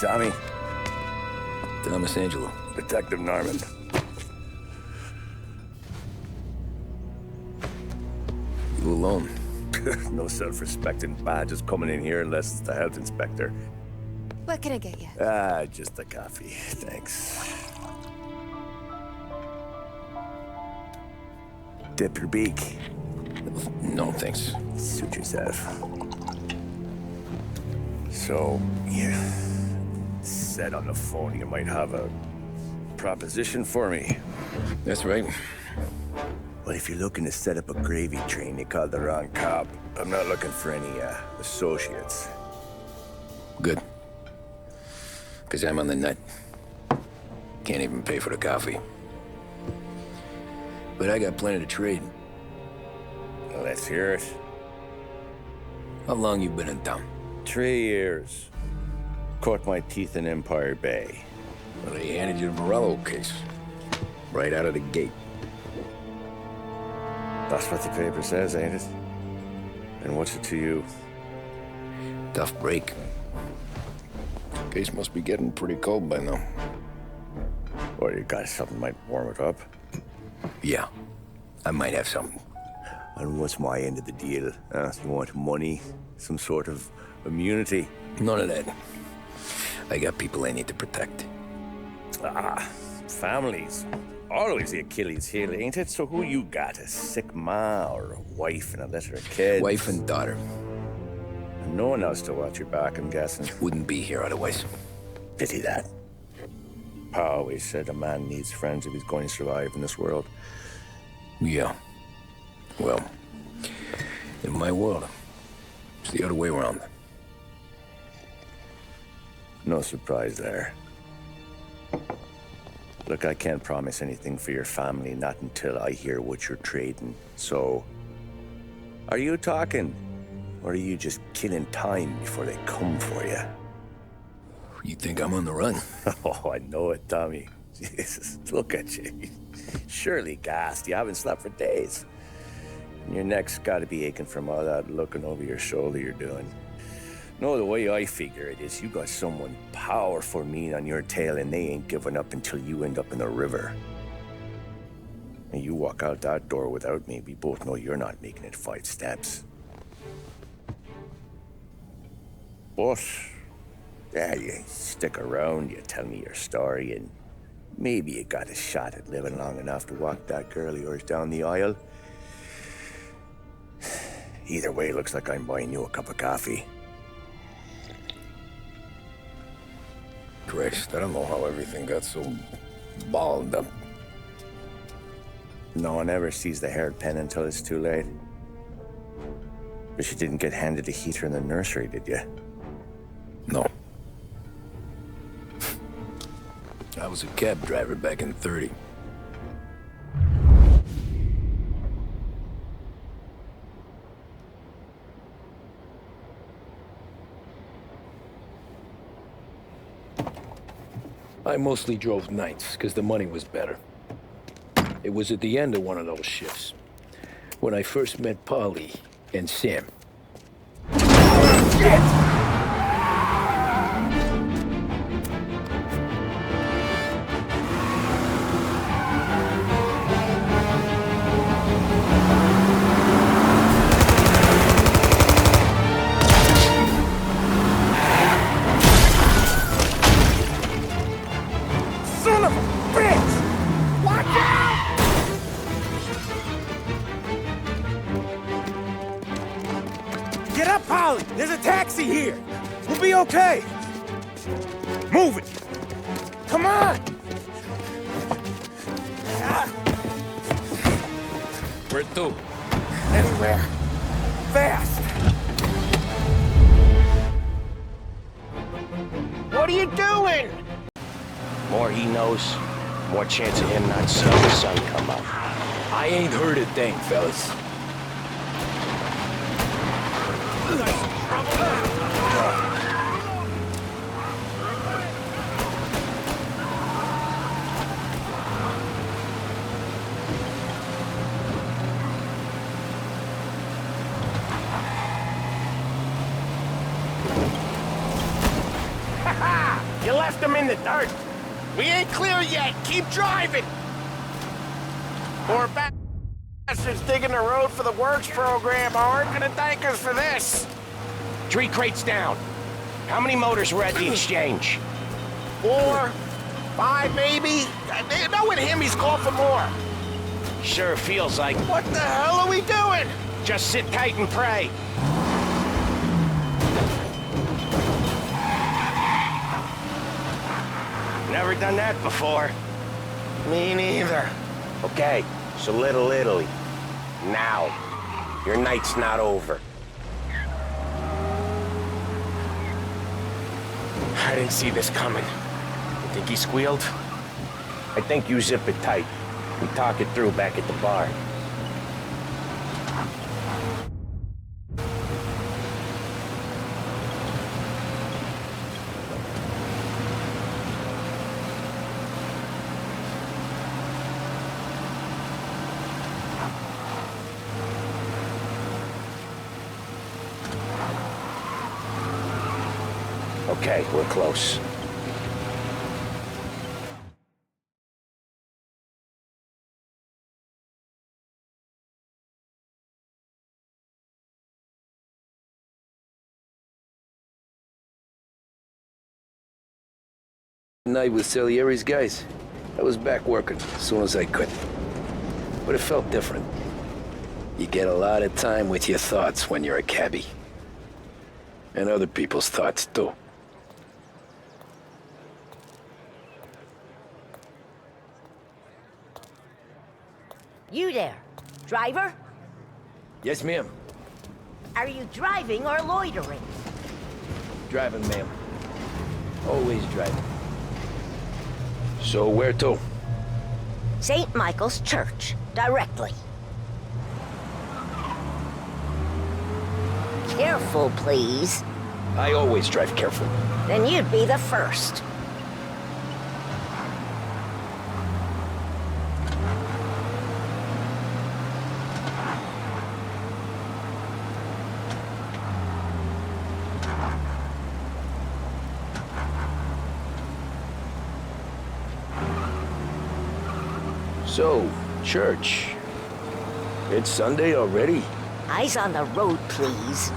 Tommy. Thomas Angelo. Detective Norman. You alone? No self-respecting badges coming in here unless it's the health inspector. What can I get you? Just a coffee. Thanks. Dip your beak. No, thanks. Suit yourself. So, you said on the phone you might have a proposition for me. That's right. Well, if you're looking to set up a gravy train, you called the wrong cop. I'm not looking for any, associates. Good. Because I'm on the nut. Can't even pay for the coffee. But I got plenty to trade. Well, let's hear it. How long you been in town? 3 years. Caught my teeth in Empire Bay. Well, they handed you the Morello case. Right out of the gate. That's what the paper says, ain't it? And what's it to you? Tough break. Case must be getting pretty cold by now. Or you got something might warm it up? Yeah, I might have something. And what's my end of the deal? You want money? Some sort of immunity? None of that. I got people I need to protect. Families. Always the Achilles heel, ain't it? So who you got? A sick ma or a wife and a litter of kids? Wife and daughter. And no one else to watch your back, I'm guessing. Wouldn't be here otherwise. Pity that. Pa always said a man needs friends if he's going to survive in this world. Yeah. Well, in my world, it's the other way around. No surprise there. Look, I can't promise anything for your family, not until I hear what you're trading. So, are you talking? Or are you just killing time before they come for you? You think I'm on the run? Oh, I know it, Tommy. Jesus, look at you. Surely gassed. You haven't slept for days. And your neck's got to be aching from all that looking over your shoulder you're doing. No, the way I figure it is you got someone powerful mean on your tail and they ain't giving up until you end up in the river. And you walk out that door without me, we both know you're not making it 5 steps. But, yeah, you stick around, you tell me your story, and maybe you got a shot at living long enough to walk that girl of yours down the aisle. Either way, looks like I'm buying you a cup of coffee. Christ, I don't know how everything got so balled up. No one ever sees the haired pen until it's too late. But you didn't get handed a heater in the nursery, did you? No. I was a cab driver back in '30. I mostly drove nights, because the money was better. It was at the end of one of those shifts, when I first met Polly and Sam. Shit! Son of a bitch! Watch out! Get up, Polly! There's a taxi here! We'll be okay! Move it! Come on! Where to? Anywhere. Fast! What are you doing? More he knows, more chance of him not seeing the sun come up. I ain't heard a thing, fellas. Ha ha! them in the dirt. We ain't clear yet. Keep driving. Poor bastards digging the road for the works program aren't gonna thank us for this. 3 crates down. How many motors were at the exchange? 4, 5 maybe? Knowing him, he's called for more. Sure feels like... What the hell are we doing? Just sit tight and pray. Never done that before. Me neither. Okay, so Little Italy. Now. Your night's not over. I didn't see this coming. You think he squealed? I think you zip it tight. We talk it through back at the bar. Okay, we're close. Night with Salieri's guys. I was back working as soon as I could. But it felt different. You get a lot of time with your thoughts when you're a cabbie. And other people's thoughts, too. You there, driver? Yes, ma'am. Are you driving or loitering? Driving, ma'am. Always driving. So where to? St. Michael's Church, directly. Careful, please. I always drive careful. Then you'd be the first. So, church. It's Sunday already? Eyes on the road, please.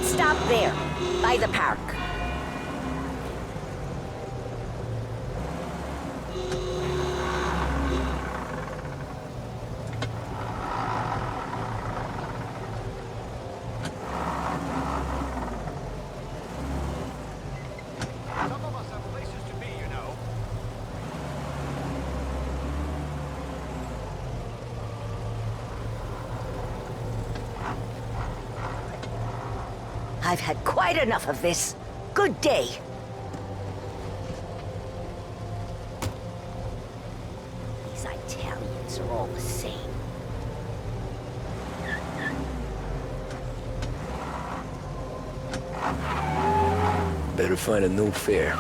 Stop there, by the park. Some of us have places to be, you know. I've had quite enough of this. Good day. These Italians are all the same. Better find a new fare.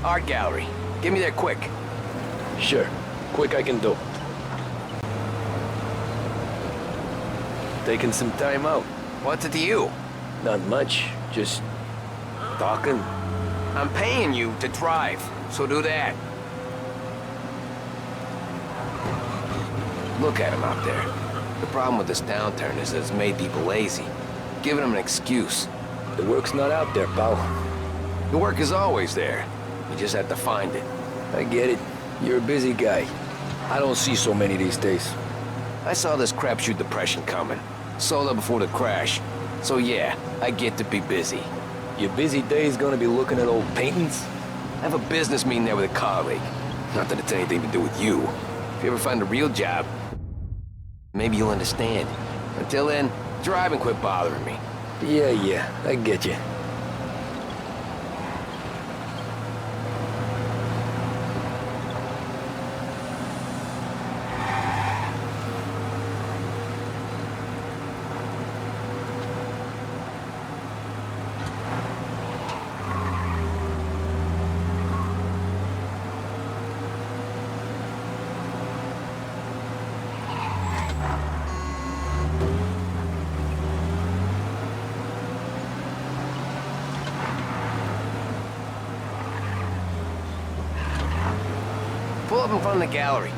Art gallery. Get me there quick. Sure. Quick I can do. Taking some time out. What's it to you? Not much. Just talking. I'm paying you to drive, so do that. Look at him out there. The problem with this downturn is that it's made people lazy. Giving them an excuse. The work's not out there, pal. The work is always there. You just have to find it. I get it. You're a busy guy. I don't see so many these days. I saw this crapshoot depression coming. Sold up before the crash. So yeah, I get to be busy. Your busy day's gonna be looking at old paintings? I have a business meeting there with a colleague. Not that it's anything to do with you. If you ever find a real job, maybe you'll understand. Until then, drive and quit bothering me. Yeah, I get you. Pull up in front of the gallery.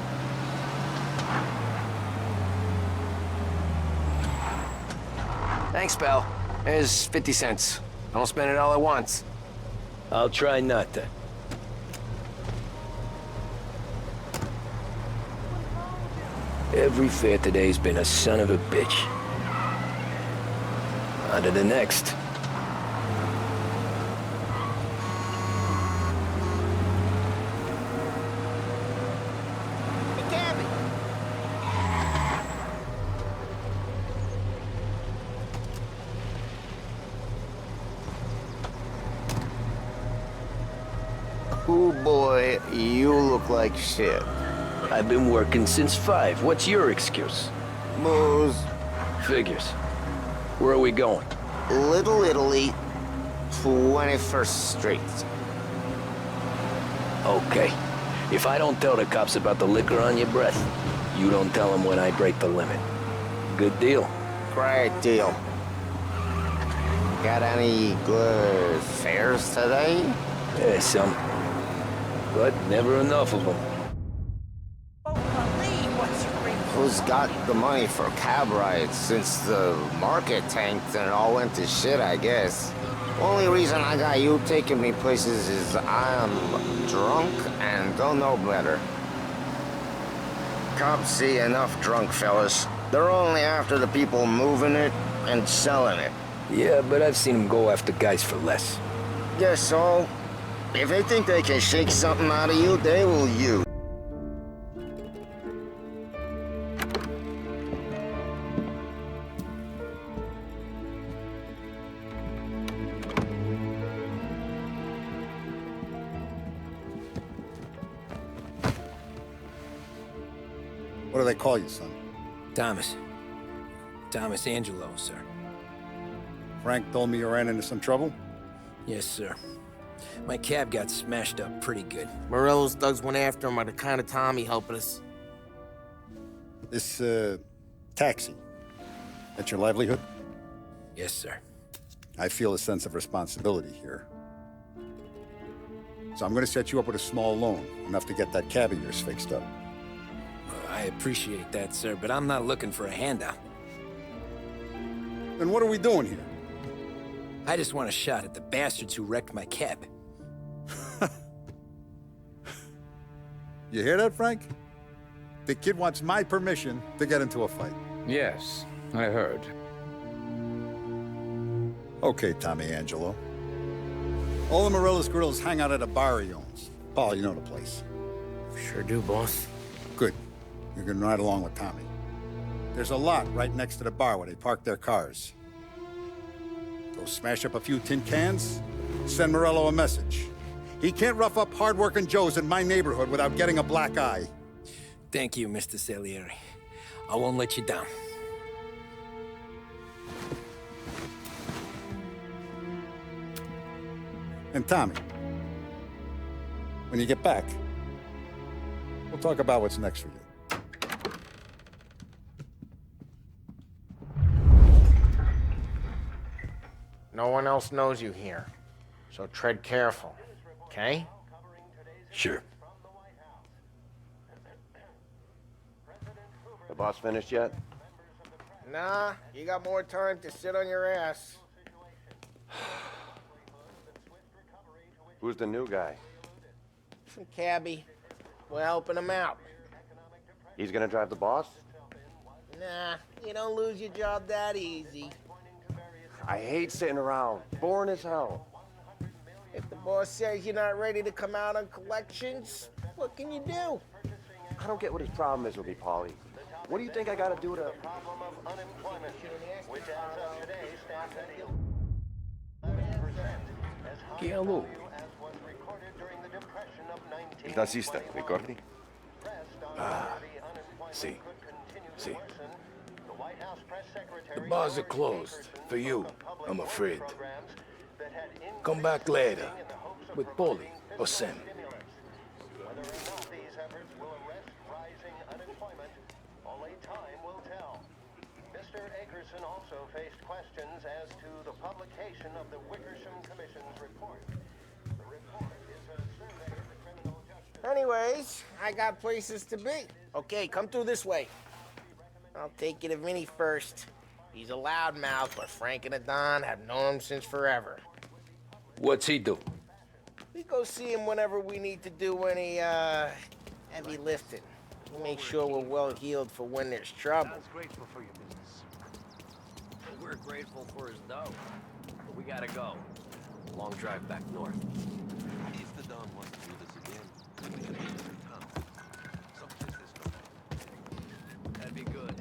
Thanks, pal. There's 50 cents. Don't spend it all at once. I'll try not to. Every fare today's been a son of a bitch. On to the next. Oh boy, you look like shit. I've been working since 5. What's your excuse? Booze, Figures. Where are we going? Little Italy, 21st Street. Okay. If I don't tell the cops about the liquor on your breath, you don't tell them when I break the limit. Good deal. Great deal. Got any good fares today? Yeah, some. But never enough of them. Who's got the money for cab rides since the market tanked and it all went to shit, I guess? Only reason I got you taking me places is I'm drunk and don't know better. Cops see enough drunk fellas. They're only after the people moving it and selling it. Yeah, but I've seen them go after guys for less. Guess so. If they think they can shake something out of you, they will use. What do they call you, son? Thomas. Thomas Angelo, sir. Frank told me you ran into some trouble? Yes, sir. My cab got smashed up pretty good. Morello's thugs went after him on account of Tommy helping us. This, taxi. That's your livelihood? Yes, sir. I feel a sense of responsibility here. So I'm gonna set you up with a small loan, enough to get that cab of yours fixed up. I appreciate that, sir, but I'm not looking for a handout. Then what are we doing here? I just want a shot at the bastards who wrecked my cab. You hear that, Frank? The kid wants my permission to get into a fight. Yes, I heard. Okay, Tommy Angelo. All the Morello's girls hang out at a bar he owns. Paul, you know the place. Sure do, boss. Good. You can ride along with Tommy. There's a lot right next to the bar where they park their cars. Go smash up a few tin cans, send Morello a message. He can't rough up hard-working Joes in my neighborhood without getting a black eye. Thank you, Mr. Salieri. I won't let you down. And Tommy, When you get back, we'll talk about what's next for you. No one else knows you here, so tread careful, okay? Sure. The boss finished yet? Nah, you got more time to sit on your ass. Who's the new guy? Some cabbie. We're helping him out. He's gonna drive the boss? Nah, you don't lose your job that easy. I hate sitting around. Boring as hell. If the boss says you're not ready to come out on collections, what can you do? I don't get what his problem is with me, Paulie. What do you think I gotta do to... ¿Qué hago? Il nazista, ricordi? Ah, sì. Sì. The bars are closed. For you, I'm afraid. Come back later. With Paulie or Sam. Also faced questions as to the publication of the Wickersham Commission's report. The report is a survey of the criminal justice... Anyways, I got places to be. Okay, come through this way. I'll take you to Vinny first. He's a loudmouth, but Frank and the Don have known him since forever. What's he do? We go see him whenever we need to do any, heavy lifting. He makes sure we're well healed for when there's trouble. Grateful for your business. We're grateful for his dough, but we gotta go. Long drive back north. If the Don wants to do this again, then we can leave every town. Some business no. That'd be good.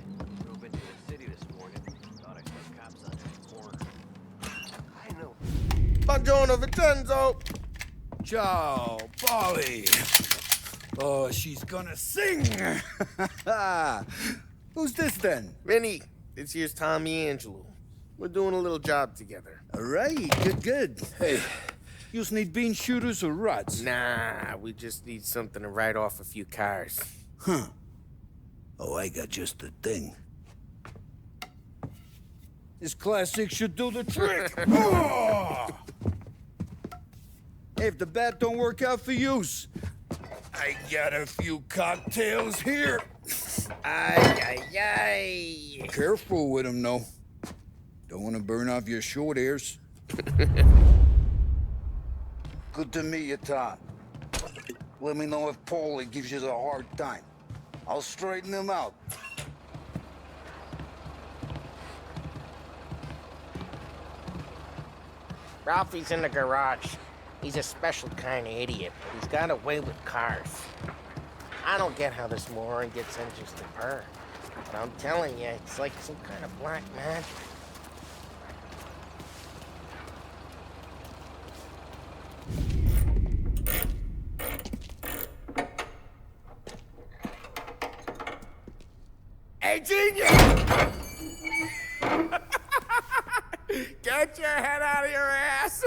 Drove into the city this morning. Thought I saw cops on every corner. I know. Buongiorno, Vincenzo! Ciao, Polly. Oh, she's gonna sing. Who's this then? Vinny, this here's Tommy Angelo. We're doing a little job together. All right, good. Hey, you need bean shooters or rods? Nah, we just need something to write off a few cars. Huh. Oh, I got just the thing. This classic should do the trick. Oh! Hey, if the bat don't work out for yous, I got a few cocktails here. Ay, ay, ay. Careful with them, though. Don't want to burn off your short hairs. Good to meet you, Tom. Let me know if Paulie gives you a hard time. I'll straighten him out. Ralphie's in the garage. He's a special kind of idiot, but he's got a way with cars. I don't get how this moron gets engines to burn. But I'm telling you, it's like some kind of black magic. Hey, genius! Get your head out of your ass!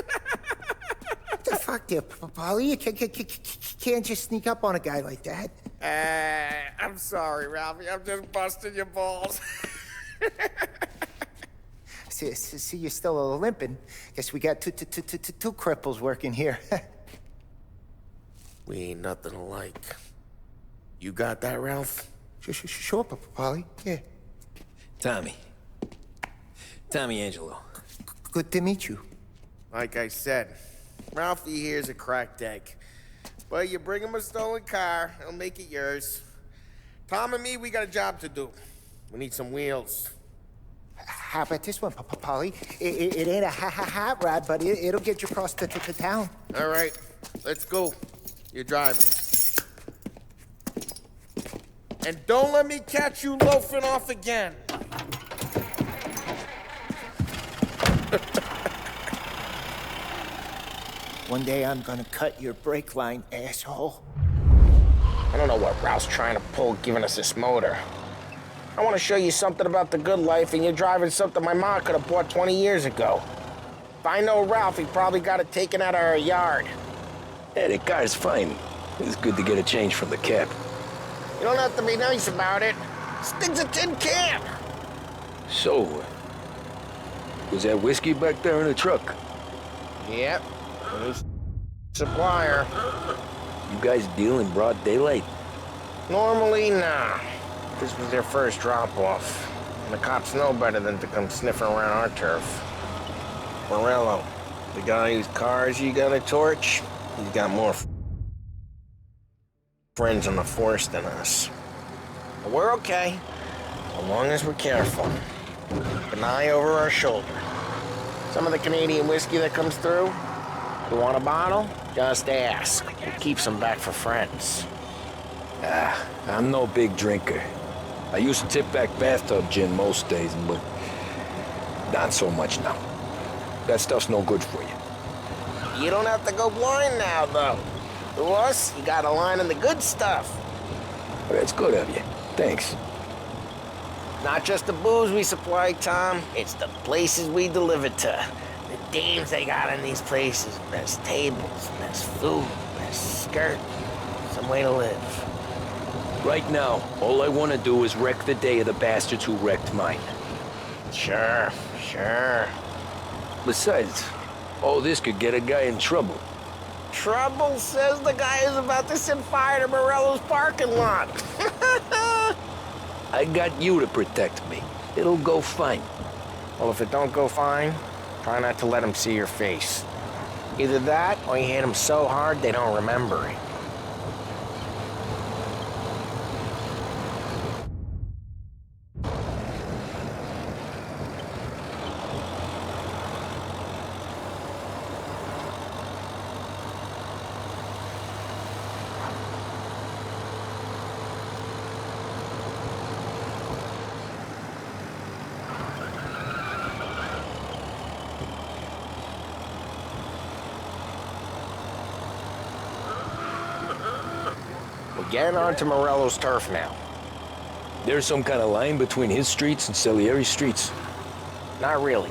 What the fuck there, Polly? You can't just sneak up on a guy like that. I'm sorry, Ralphie. I'm just busting your balls. See, you're still limping. Guess we got two cripples working here. We ain't nothing alike. You got that, Ralph? Sure, Polly. Yeah. Tommy Angelo. Good to meet you. Like I said, Ralphie here's a cracked egg. But you bring him a stolen car, he'll make it yours. Tom and me, we got a job to do. We need some wheels. How about this one, Polly? It ain't a hot rod, but it'll get you across to town. All right, let's go. You're driving. And don't let me catch you loafing off again. One day I'm gonna cut your brake line, asshole. I don't know what Ralph's trying to pull giving us this motor. I want to show you something about the good life, and you're driving something my mom could have bought 20 years ago. If I know Ralph, he probably got it taken out of our yard. Hey, the car's fine. It's good to get a change from the cap. You don't have to be nice about it. This thing's a tin can. So, was that whiskey back there in the truck? Yep. New supplier. You guys deal in broad daylight? Normally, nah. This was their first drop-off. And the cops know better than to come sniffing around our turf. Morello, the guy whose cars you gotta torch, he's got more friends on the force than us. But we're okay, as long as we're careful. Keep an eye over our shoulder. Some of the Canadian whiskey that comes through, you want a bottle? Just ask. We'll keep some back for friends. I'm no big drinker. I used to tip back bathtub gin most days, but not so much now. That stuff's no good for you. You don't have to go blind now, though. To us, you got a line on the good stuff. Well, that's good of you. Thanks. Not just the booze we supply, Tom. It's the places we deliver to. The dames they got in these places. Best tables, best food, best skirt. Some way to live. Right now, all I want to do is wreck the day of the bastards who wrecked mine. Sure. Besides, all this could get a guy in trouble. Trouble, says the guy who's about to set fire to Morello's parking lot. I got you to protect me. It'll go fine. Well, if it don't go fine, try not to let them see your face. Either that, or you hit them so hard they don't remember it. We're getting onto Morello's turf now. There's some kind of line between his streets and Salieri's streets. Not really.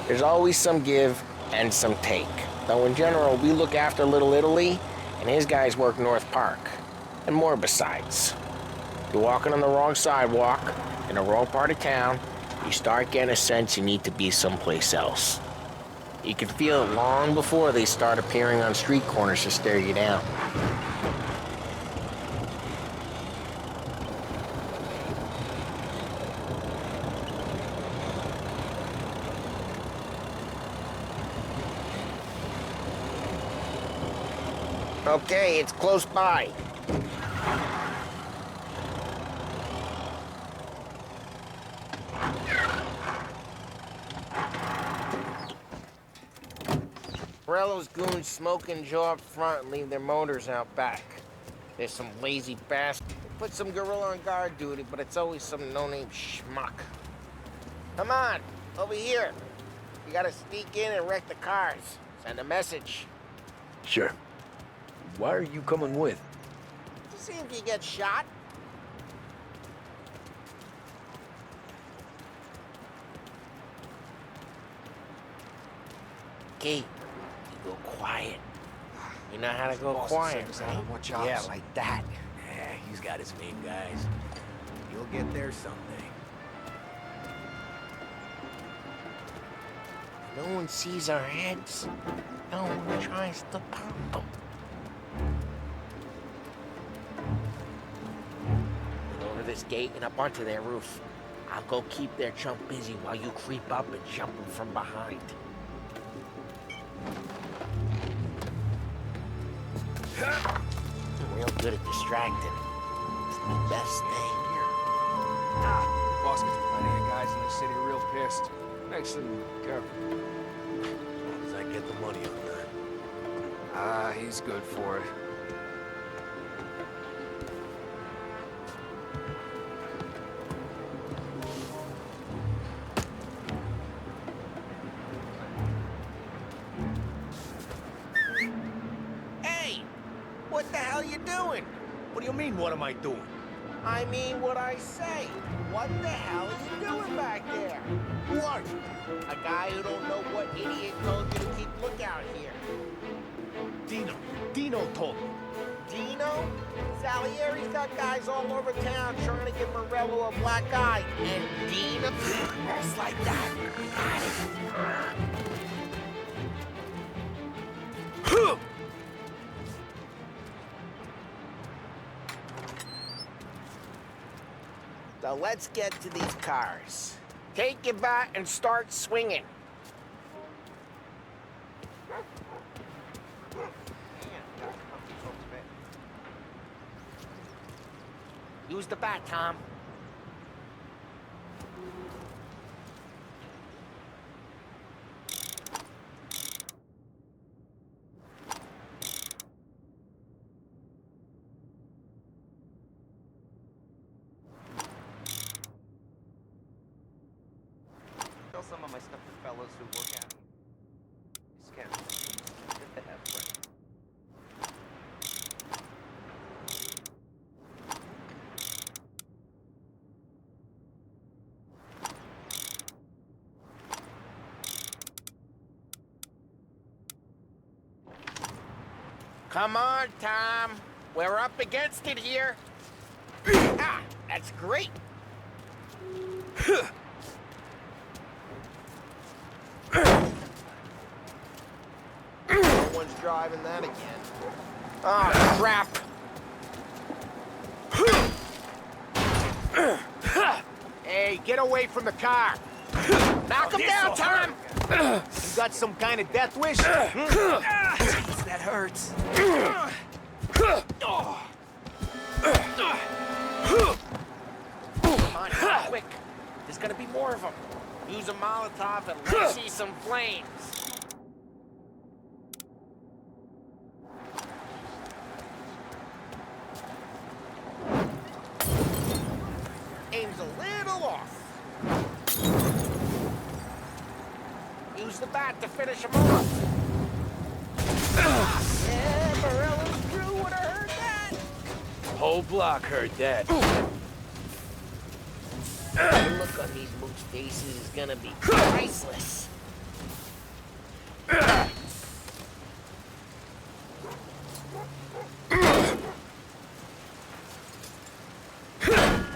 There's always some give and some take. Though in general, we look after Little Italy, and his guys work North Park. And more besides. You're walking on the wrong sidewalk, in the wrong part of town, you start getting a sense you need to be someplace else. You can feel it long before they start appearing on street corners to stare you down. Okay, it's close by. Morello's goons smoke and jaw up front and leave their motors out back. There's some lazy bastard who put some gorilla on guard duty, but it's always some no-name schmuck. Come on, over here. You gotta sneak in and wreck the cars. Send a message. Sure. Why are you coming with? To see if you get shot. Key, you go quiet. You know how to go quiet, right? Watch out. Yeah, like that. Yeah, he's got his main guys. You'll get there someday. No one sees our heads. No one tries to pop them. Get over this gate and up onto their roof. I'll go keep their chump busy while you creep up and jump them from behind. You're real good at distracting. It's the best thing. Boss gets plenty of guys in the city real pissed. Makes them careful. As long as I get the money on time. Ah, he's good for it. Hey! What the hell you doing? What do you mean, what am I doing? I mean what I say. What the hell are you doing back there? Who are you? A guy who don't know what idiot told you to keep lookout here. Dino told me. Dino? Salieri's got guys all over town trying to give Morello a black eye. And Dino? Just like that. So let's get to these cars. Take your bat and start swinging. Use the bat, Tom. Tell some of my stuff to fellows who work out here. It's scary. Good to have friends. Come on, Tom. We're up against it here. Ah, that's great. No one's driving that again. Oh, crap. Hey, get away from the car. Knock him down, Tom. You got some kind of death wish? Jeez, that hurts. Come on, quick. There's gonna be more of them. Use a Molotov and let's see some flames. Aim's a little off. Use the bat to finish him off. Yeah, Morello's crew would have heard that. Whole block heard that. The look on these mooks' faces is gonna be priceless.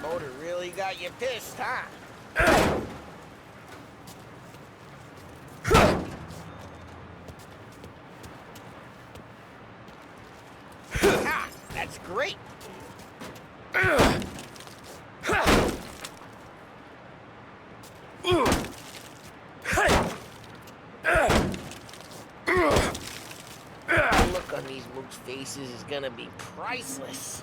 Motor really got you pissed, huh? Ah, that's great. The look on these mooks' faces is gonna be priceless.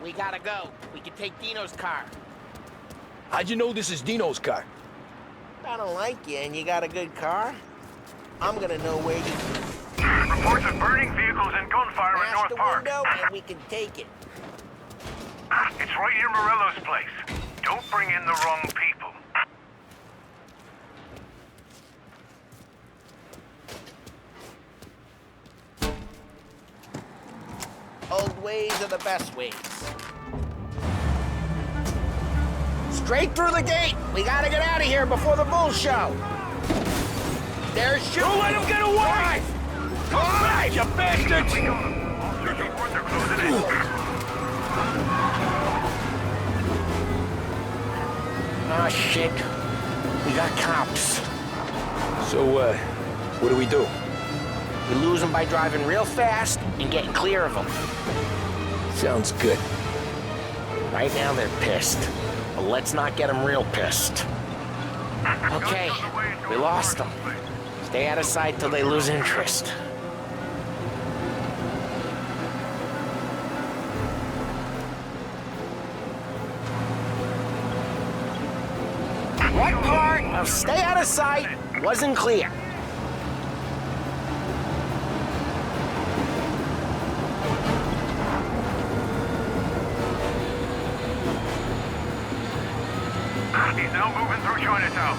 We gotta go. We can take Dino's car. How'd you know this is Dino's car? I don't like you and you got a good car. I'm gonna know where you... Reports of burning vehicles and gunfire in Smash North the Park. window and we can take it. It's right near Morello's place. Don't bring in the wrong people. Old ways are the best ways. Straight through the gate. We gotta get out of here before the bull show. There's shooting. Don't let him get away! Come on, you bastards! Officers report they're closing in. Oh, shit. We got cops. So, what do we do? We lose them by driving real fast and getting clear of them. Sounds good. Right now, they're pissed. But let's not get them real pissed. Okay, we lost them. Stay out of sight till they lose interest. What part of stay out of sight wasn't clear? He's now moving through Chinatown.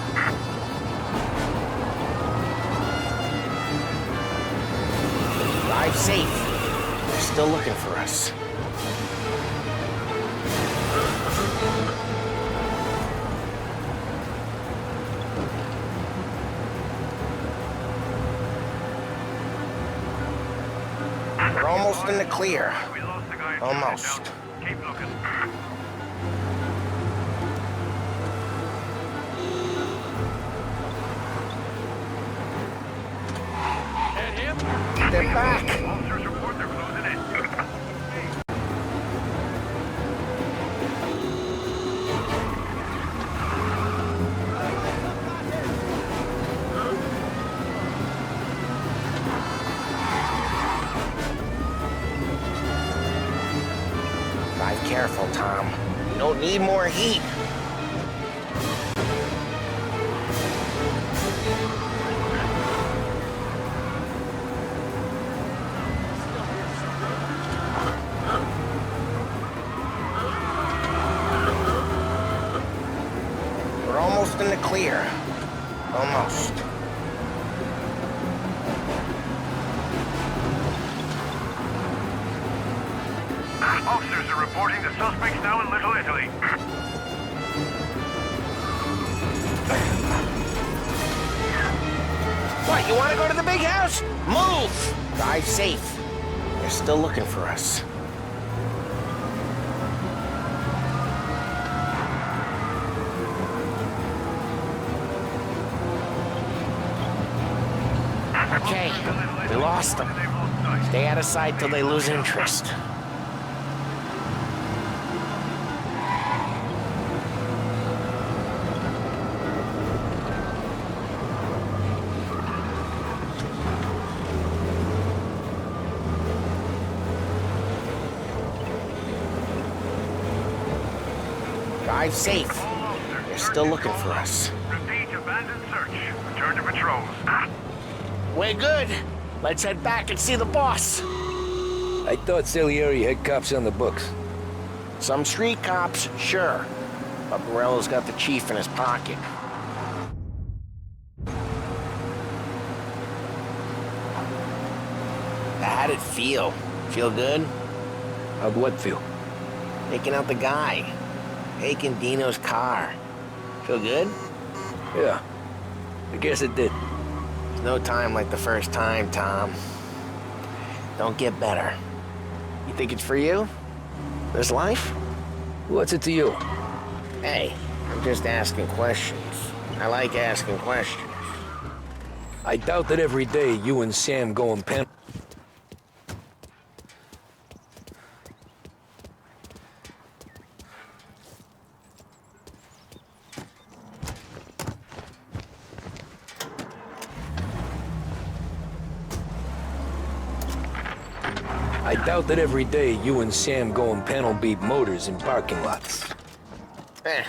Drive safe. They're still looking for us. We're almost in the clear. Almost. Keep looking. They're back. Officers report they're closing in. Drive careful, Tom. You don't need more heat. We're almost in the clear. Almost. Officers are reporting the suspects now in Little Italy. What, you want to go to the big house? Move! Drive safe. They're still looking for us. Okay, we lost them. Stay out of sight till they lose interest. Drive safe. They're still looking for us. Repeat, abandoned search. Return to patrols. We're good. Let's head back and see the boss. I thought Salieri had cops on the books. Some street cops, sure. But Morello's got the chief in his pocket. How'd it feel? Feel good? How'd what feel? Taking out the guy. Taking Dino's car. Feel good? Yeah, I guess it did. There's no time like the first time, Tom. Don't get better. You think it's for you? This life? What's it to you? Hey, I'm just asking questions. I like asking questions. I doubt that every day you and Sam go and pen. I doubt that every day you and Sam go and panel beat motors in parking lots. Eh.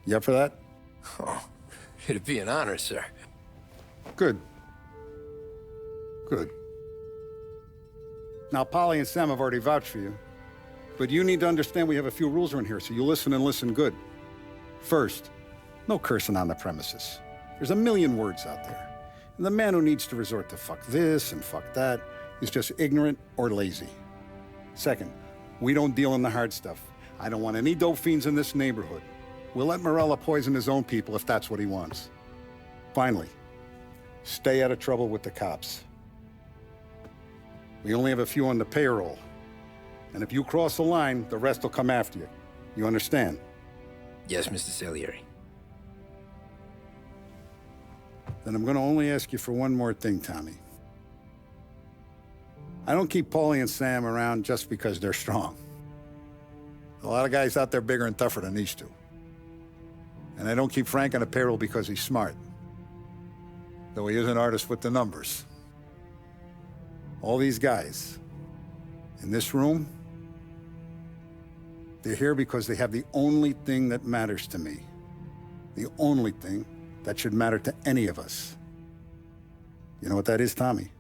You up for that? Oh, it'd be an honor, sir. Good. Good. Now, Polly and Sam have already vouched for you. But you need to understand we have a few rules around here, so you listen and listen good. First, no cursing on the premises. There's a million words out there. And the man who needs to resort to fuck this and fuck that is just ignorant or lazy. Second, we don't deal in the hard stuff. I don't want any dope fiends in this neighborhood. We'll let Morella poison his own people if that's what he wants. Finally, stay out of trouble with the cops. We only have a few on the payroll. And if you cross the line, the rest will come after you. You understand? Yes, Mr. Salieri. Then I'm gonna only ask you for one more thing, Tommy. I don't keep Paulie and Sam around just because they're strong. A lot of guys out there bigger and tougher than these two. And I don't keep Frank on the payroll because he's smart. Though he is an artist with the numbers. All these guys in this room, they're here because they have the only thing that matters to me. The only thing that should matter to any of us. You know what that is, Tommy?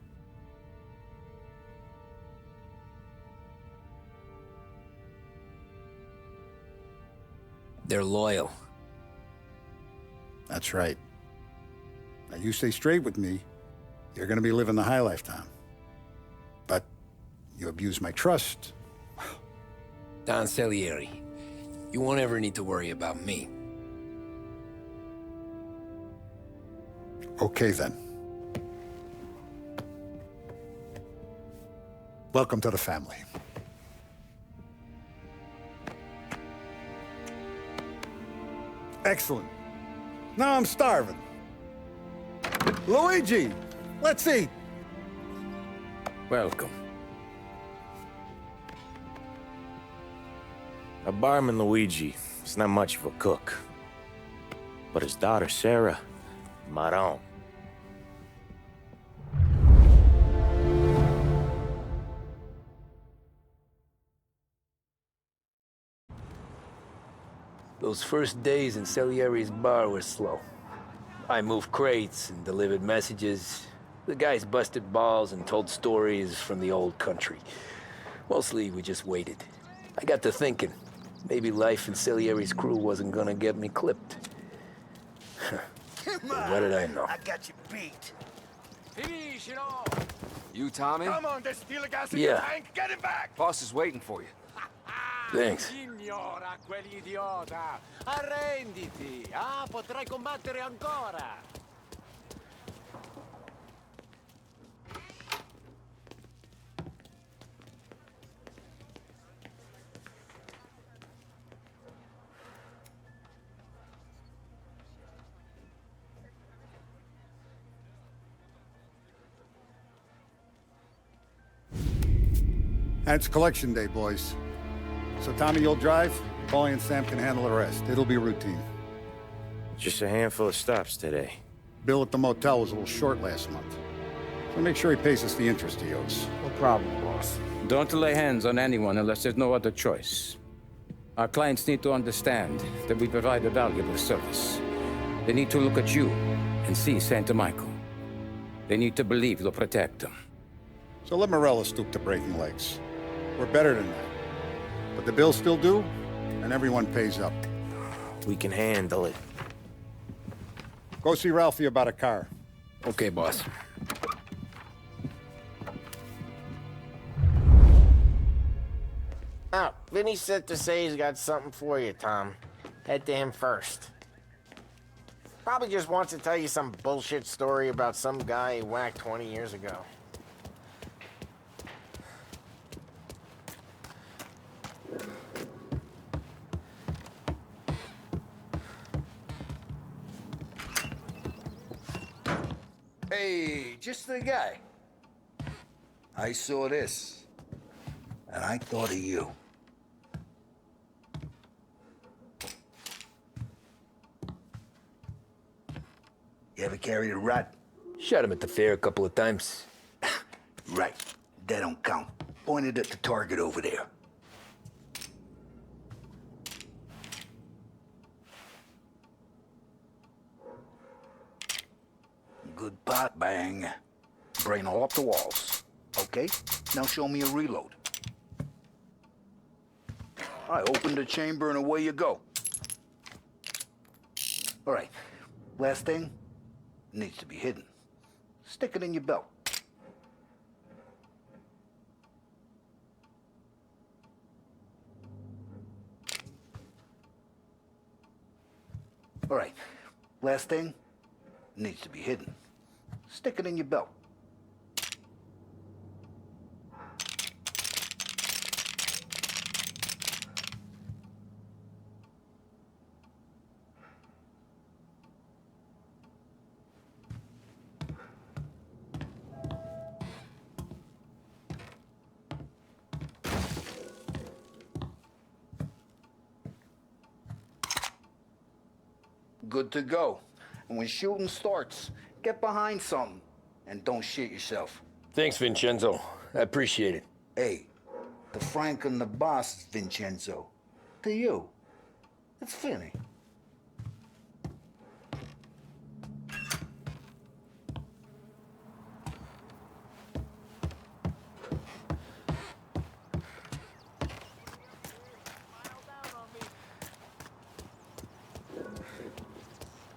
They're loyal. That's right. Now, you stay straight with me, you're gonna be living the high life, Tom. But you abuse my trust. Don Salieri, you won't ever need to worry about me. Okay, then. Welcome to the family. Excellent. Now I'm starving. Luigi, let's eat. Welcome. A barman Luigi is not much of a cook. But his daughter Sarah, Maron. Those first days in Salieri's bar were slow. I moved crates and delivered messages. The guys busted balls and told stories from the old country. Mostly, we just waited. I got to thinking, maybe life in Salieri's crew wasn't gonna get me clipped. What did I know? I got you beat. Finish it all! You, Tommy? Come on, there's steel gas in Yeah. your tank. Get him back! Boss is waiting for you. Thanks. Signora, quell'idiota! Arrenditi! Ah, potrai combattere ancora! And it's collection day, boys. So Tommy, you'll drive. Paulie and Sam can handle the rest. It'll be routine. Just a handful of stops today. Bill at the motel was a little short last month. So make sure he pays us the interest he owes. No problem, boss. Don't lay hands on anyone unless there's no other choice. Our clients need to understand that we provide a valuable service. They need to look at you and see Santa Michael. They need to believe you'll protect them. So let Morella stoop to breaking legs. We're better than that. But the bill's still due, and everyone pays up. We can handle it. Go see Ralphie about a car. Okay, boss. Oh, Vinny said to say he's got something for you, Tom. Head to him first. Probably just wants to tell you some bullshit story about some guy he whacked 20 years ago. Hey, just the guy. I saw this, and I thought of you. You ever carried a rat? Shot him at the fair a couple of times. Right. That don't count. Pointed at the target over there. Good pot, bang. Brain all up the walls. Okay, now show me a reload. I open the chamber and away you go. All right, last thing needs to be hidden. Stick it in your belt. All right, last thing needs to be hidden. Stick it in your belt. Good to go. And when shooting starts, get behind something and don't shit yourself. Thanks, Vincenzo. I appreciate it. Hey, to Frank and the boss, Vincenzo. To you, it's Vinny.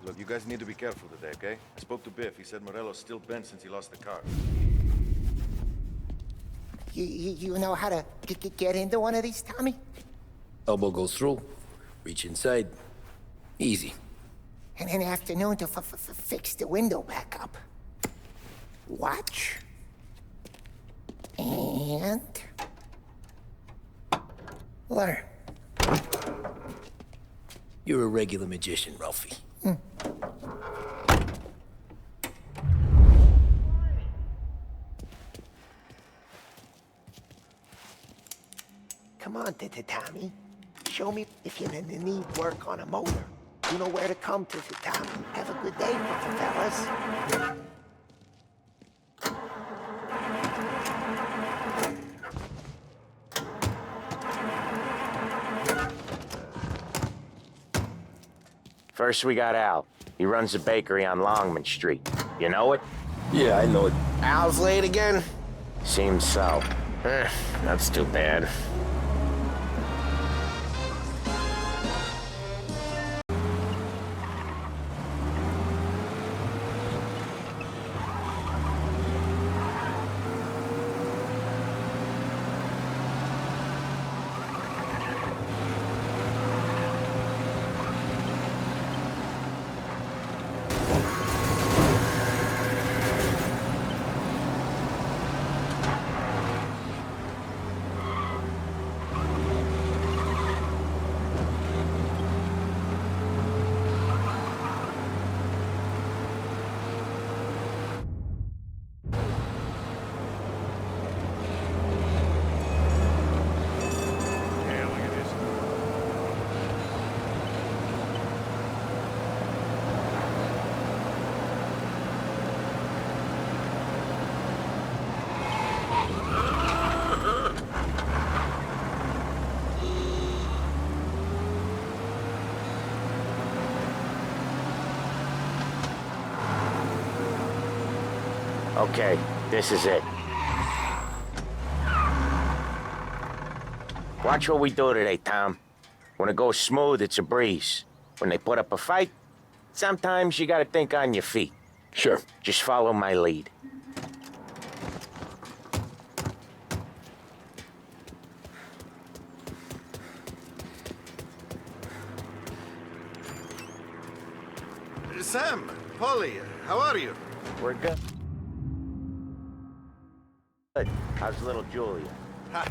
Look, you guys need to be careful today, okay? I spoke to Biff. He said Morello's still bent since he lost the car. You know how to get into one of these, Tommy? Elbow goes through, reach inside. Easy. And in the afternoon to fix the window back up. Watch. And... learn. You're a regular magician, Ralphie. Come on, Tommy. Show me if you need work on a motor. You know where to come to, Tommy. Have a good day, fellas. First, we got Al. He runs a bakery on Longman Street. You know it? Yeah, I know it. Al's late again? Seems so. That's too bad. Okay, this is it. Watch what we do today, Tom. When it goes smooth, it's a breeze. When they put up a fight, sometimes you gotta think on your feet. Sure. Just follow my lead. Sam, Polly, how are you? We're good. Good. How's little Julia? Ha.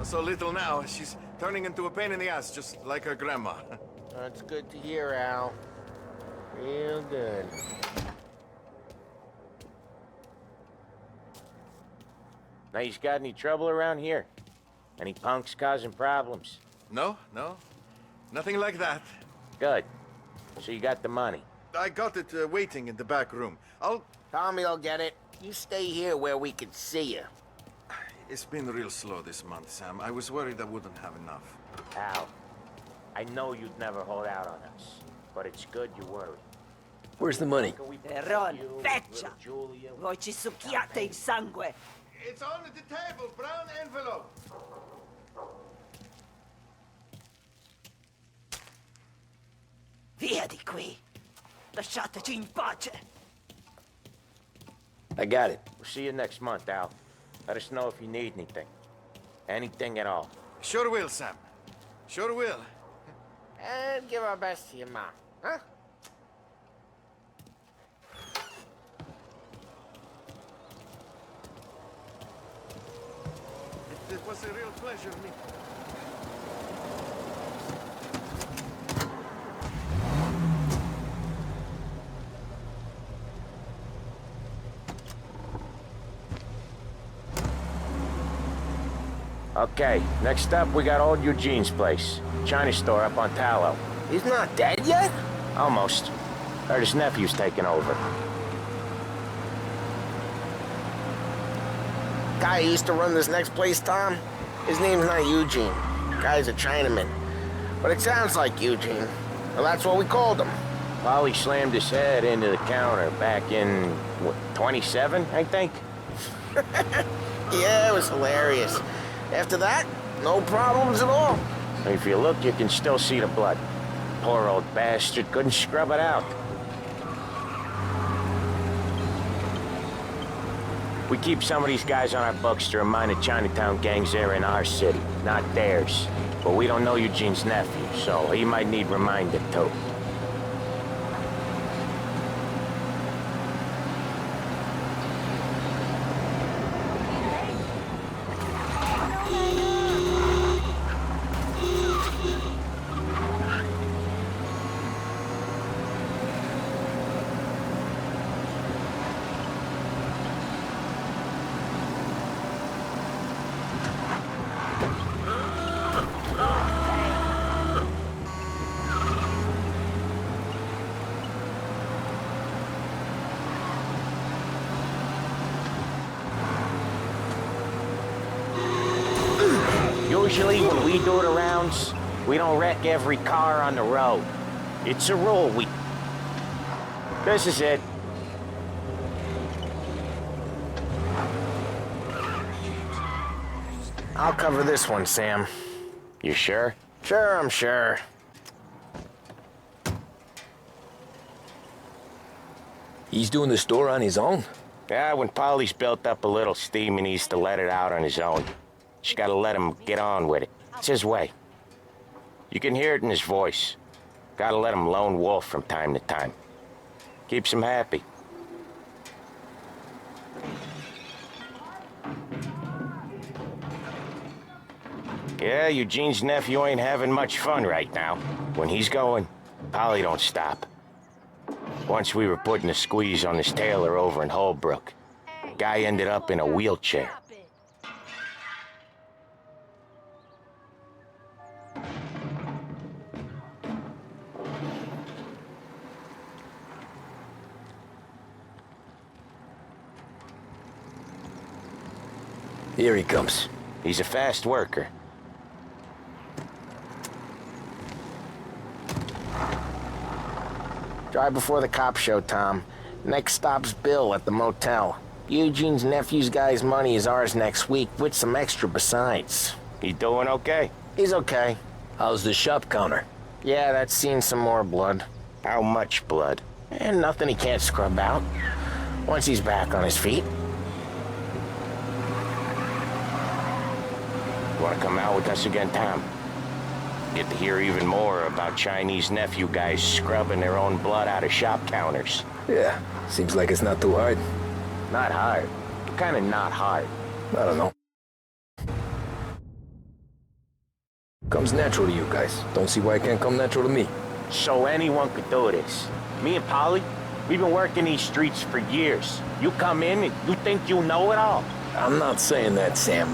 So little now, she's turning into a pain in the ass, just like her grandma. That's good to hear, Al. Real good. Now, you got any trouble around here? Any punks causing problems? No, nothing like that. Good. So you got the money? I got it waiting in the back room. Tommy'll get it. You stay here where we can see you. It's been real slow this month, Sam. I was worried I wouldn't have enough. Al, I know you'd never hold out on us, but it's good you worry. Where's the money? Ron, feccia! Voi ci succhiate il sangue! It's on the table, brown envelope. Via di qui! Lasciateci in pace! I got it. We'll see you next month, Al. Let us know if you need anything. Anything at all. Sure will, Sam. Sure will. And give our best to your mom, huh? It was a real pleasure meeting. Okay, next up, we got old Eugene's place. China store up on Tallow. He's not dead yet? Almost. Heard his nephew's taking over. Guy who used to run this next place, Tom? His name's not Eugene. Guy's a Chinaman. But it sounds like Eugene. Well, that's what we called him. Polly slammed his head into the counter back in, what, 27, I think? Yeah, it was hilarious. After that, no problems at all. If you look, you can still see the blood. Poor old bastard couldn't scrub it out. We keep some of these guys on our books to remind the Chinatown gangs they're in our city, not theirs. But we don't know Eugene's nephew, so he might need reminded too. Usually when we do the rounds, we don't wreck every car on the road. It's a rule we... This is it. I'll cover this one, Sam. You sure? Sure, I'm sure. He's doing the store on his own? Yeah, when Polly's built up a little steam, he needs to let it out on his own. Just gotta let him get on with it. It's his way. You can hear it in his voice. Gotta let him lone wolf from time to time. Keeps him happy. Yeah, Eugene's nephew ain't having much fun right now. When he's going, Polly don't stop. Once we were putting a squeeze on this tailor over in Holbrook. Guy ended up in a wheelchair. Here he comes. He's a fast worker. Drive before the cops show, Tom. Next stop's Bill at the motel. Eugene's nephew's guy's money is ours next week, with some extra besides. He doing okay? He's okay. How's the shop counter? Yeah, that's seen some more blood. How much blood? And nothing he can't scrub out. Once he's back on his feet. Want to come out with us again, Tom? Get to hear even more about Chinese nephew guys scrubbing their own blood out of shop counters. Yeah, seems like it's not too hard. Not hard. Kinda not hard. I don't know. Comes natural to you guys. Don't see why it can't come natural to me. So anyone could do this. Me and Polly, we've been working these streets for years. You come in and you think you know it all. I'm not saying that, Sam.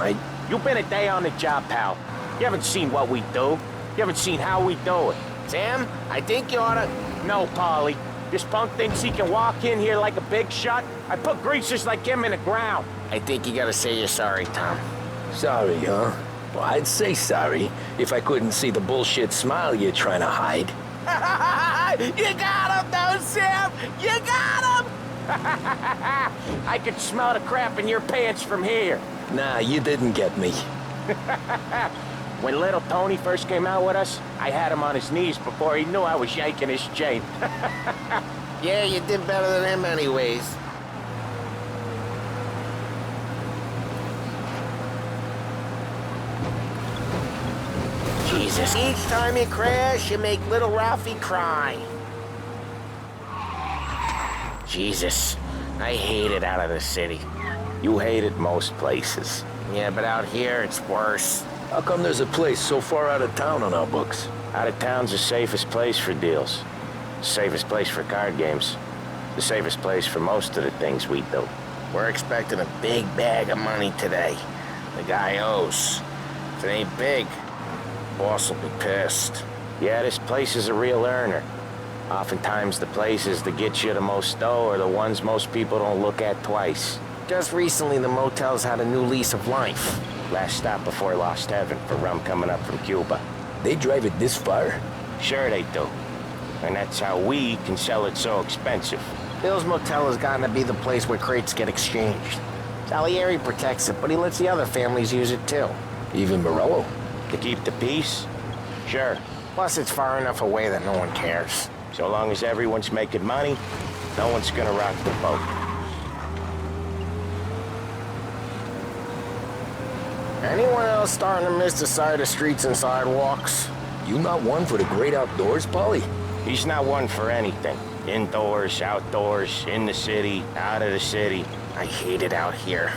You've been a day on the job, pal. You haven't seen what we do. You haven't seen how we do it. Sam, I think you oughta... No, Polly. This punk thinks he can walk in here like a big shot. I put greasers like him in the ground. I think you gotta say you're sorry, Tom. Sorry, huh? Well, I'd say sorry if I couldn't see the bullshit smile you're trying to hide. You got him, though, Sam! You got him! I could smell the crap in your pants from here. Nah, you didn't get me. When little Tony first came out with us, I had him on his knees before he knew I was yanking his chain. Yeah, you did better than him anyways. Jesus, each time you crash, you make little Ralphie cry. Jesus, I hate it out of the city. You hate it most places. Yeah, but out here, it's worse. How come there's a place so far out of town on our books? Out of town's the safest place for deals. The safest place for card games. The safest place for most of the things we do. We're expecting a big bag of money today. The guy owes. If it ain't big, boss will be pissed. Yeah, this place is a real earner. Oftentimes the places that get you the most dough are the ones most people don't look at twice. Just recently, the motel's had a new lease of life. Last stop before Lost Heaven for rum coming up from Cuba. They drive it this far? Sure they do. And that's how we can sell it so expensive. Bill's Motel has gotten to be the place where crates get exchanged. Salieri protects it, but he lets the other families use it too. Even Morello? To keep the peace? Sure. Plus it's far enough away that no one cares. So long as everyone's making money, no one's gonna rock the boat. Anyone else starting to miss the side of streets and sidewalks? You not one for the great outdoors, Polly? He's not one for anything. Indoors, outdoors, in the city, out of the city. I hate it out here.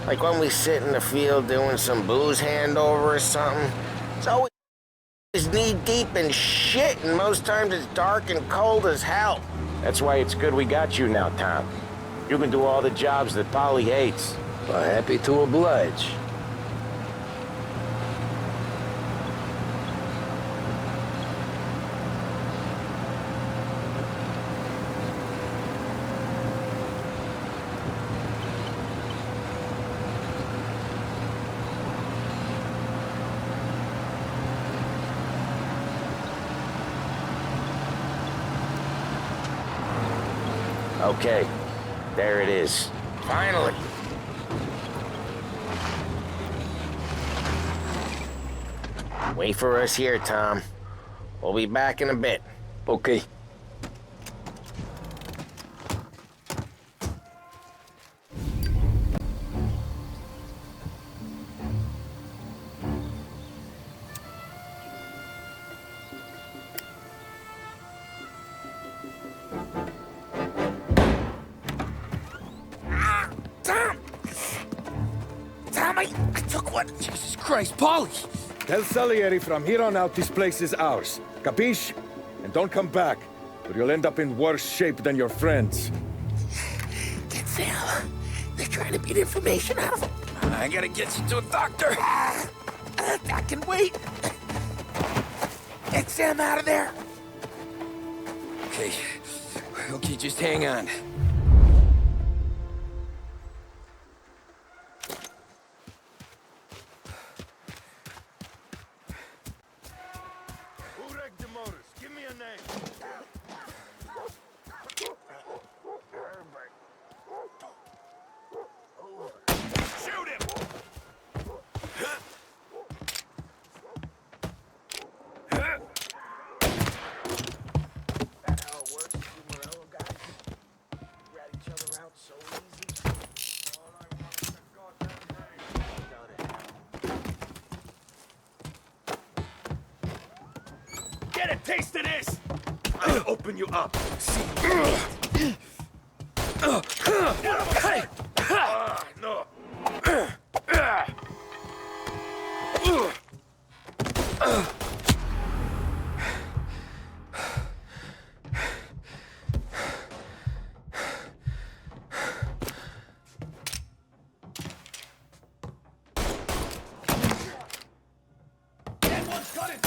Like when we sit in the field doing some booze handover or something. It's always knee-deep in shit, and most times it's dark and cold as hell. That's why it's good we got you now, Tom. You can do all the jobs that Polly hates. Well, happy to oblige. Okay, there it is. Finally. Wait for us here, Tom. We'll be back in a bit. Okay. Tom! Tom, I took one. Jesus Christ, Paulie! Tell Salieri from here on out this place is ours. Capiche? And don't come back, or you'll end up in worse shape than your friends. Get Sal. They're trying to beat information out of him. I gotta get you to a doctor. I can wait. Get Sam out of there. Okay. Okay, just hang on. Who wrecked the motors? Give me a name. Shoot him! That's how it works, you Morello guys. Rat each other out so easy. All I want is a goddamn name. Go to hell. Get a taste of this! I'll open you up. No. That one's got it!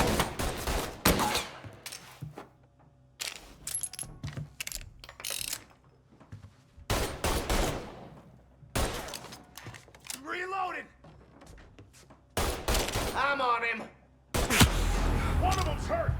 Reloading! I'm on him! One of them's hurt!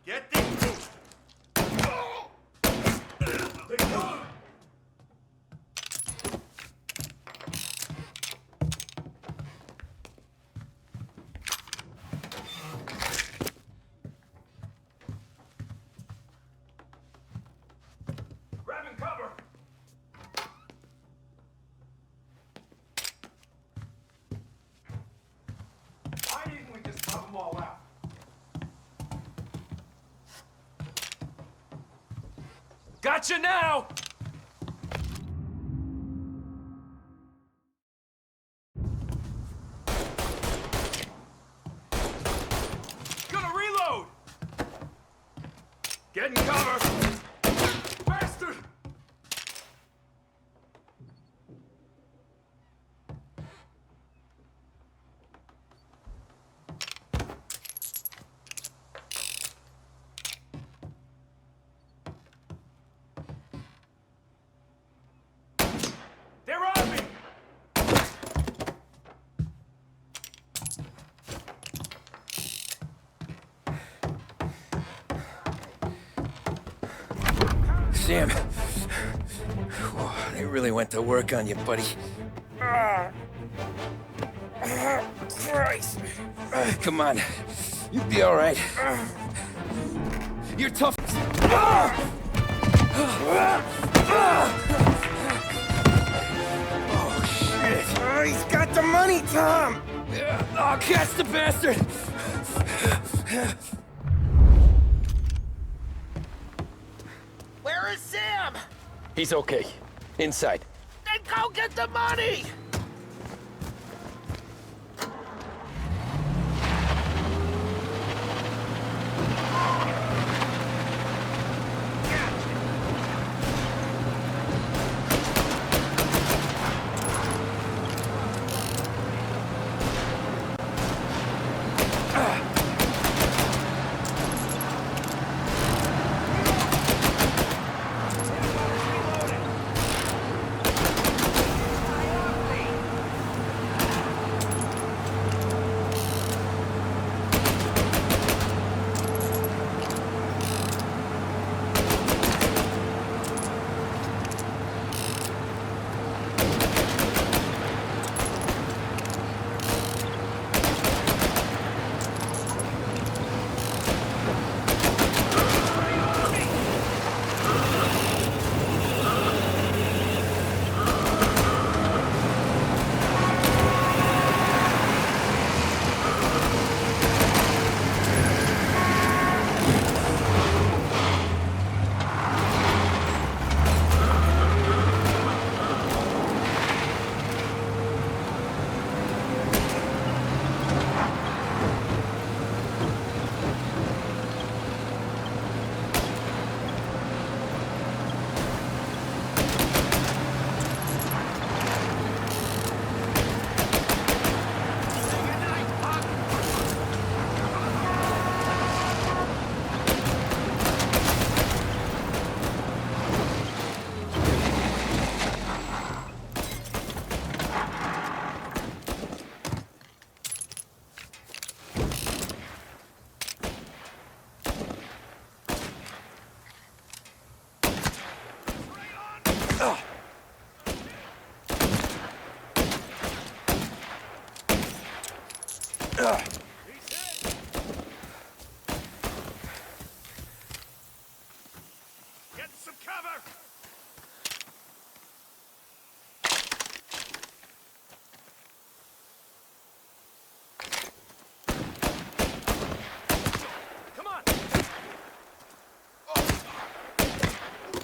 Get these! Grabbing cover! Why didn't we just pop them all out? Gotcha now! Gonna reload! Getting cover! Bastard! They're on me! Sam. Whoa, they really went to work on you, buddy. Christ. Come on. You'll be all right. You're tough. Oh, shit. Oh, he's got the money, Tom! Oh, catch the bastard! Where Where's Sam? He's okay. Inside. Then go get the money! Get some cover! Come on!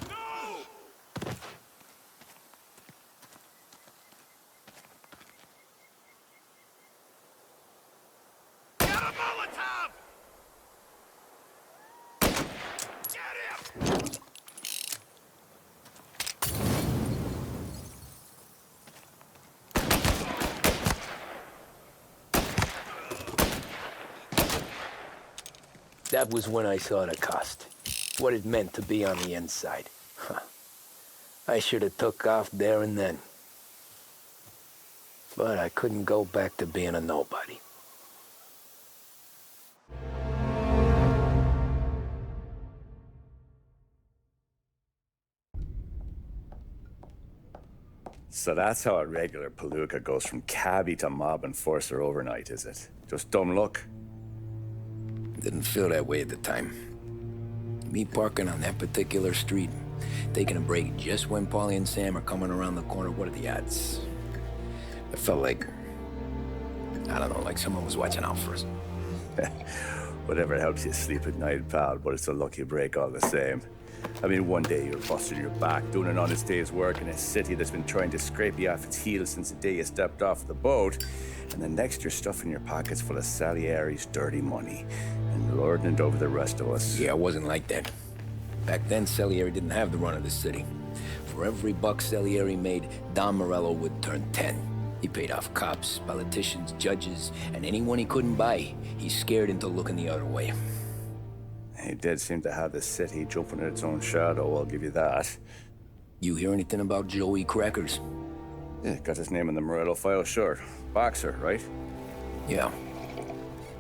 No! Get a Molotov! Get him! That was when I saw the cost. What it meant to be on the inside. Huh. I should have took off there and then. But I couldn't go back to being a nobody. So that's how a regular palooka goes from cabbie to mob enforcer overnight, is it? Just dumb luck? Didn't feel that way at the time. Me parking on that particular street, taking a break just when Paulie and Sam are coming around the corner, what are the odds? It felt like, I don't know, like someone was watching out for us. Whatever helps you sleep at night, pal, but it's a lucky break all the same. I mean, one day you're busting your back, doing an honest day's work in a city that's been trying to scrape you off its heels since the day you stepped off the boat, and the next you're stuffing your pockets full of Salieri's dirty money and lording it over the rest of us. Yeah, it wasn't like that. Back then, Salieri didn't have the run of the city. For every buck Salieri made, Don Morello would turn 10. He paid off cops, politicians, judges, and anyone he couldn't buy, he scared into looking the other way. He did seem to have the city jumping in its own shadow, I'll give you that. You hear anything about Joey Crackers? Yeah, got his name in the Morello file, sure. Boxer, right? Yeah,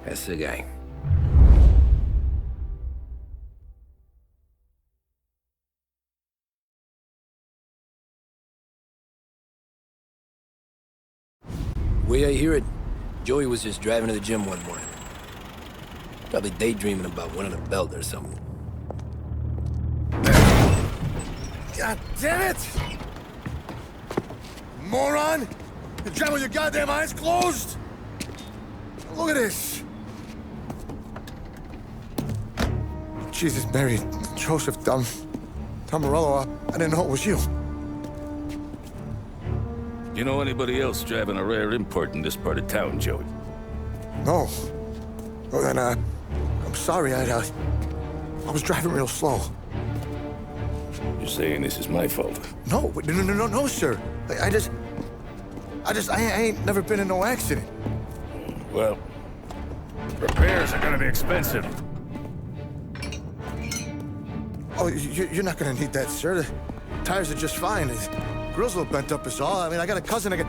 that's the guy. Way I hear it, Joey was just driving to the gym one morning. Probably daydreaming about winning a belt or something. God damn it! Moron! You're driving with your goddamn eyes closed? Look at this! Jesus, Mary, Joseph, dumb. Tom Morello, I didn't know it was you. You know anybody else driving a rare import in this part of town, Joey? No. Well, then, I'm sorry, I was driving real slow. You're saying this is my fault? No, no, sir. I ain't never been in no accident. Well, repairs are gonna be expensive. Oh, you're not gonna need that, sir. The tires are just fine. His grill's a little bent up is all. I mean, I got a cousin I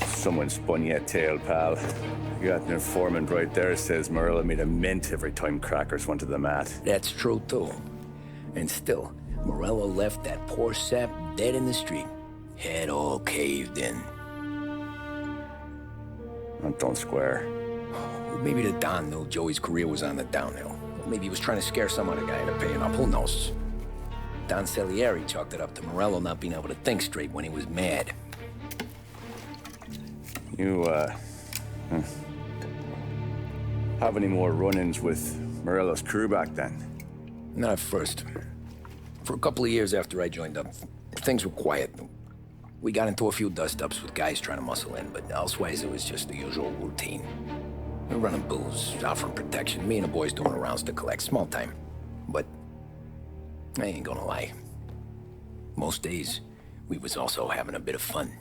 Someone spun you a tale, pal. You got an informant right there says Morello made a mint every time crackers went to the mat. That's true, too. And still, Morello left that poor sap dead in the street. Head all caved in. That don't square. Well, maybe the Don knew Joey's career was on the downhill. Or maybe he was trying to scare some other guy into paying up. Who knows? Don Salieri chalked it up to Morello not being able to think straight when he was mad. You, have any more run-ins with Morello's crew back then? Not at first. For a couple of years after I joined up, things were quiet. We got into a few dust-ups with guys trying to muscle in, but elsewise it was just the usual routine. We were running booze, offering protection, me and the boys doing rounds to collect, small time. But I ain't gonna lie. Most days, we was also having a bit of fun.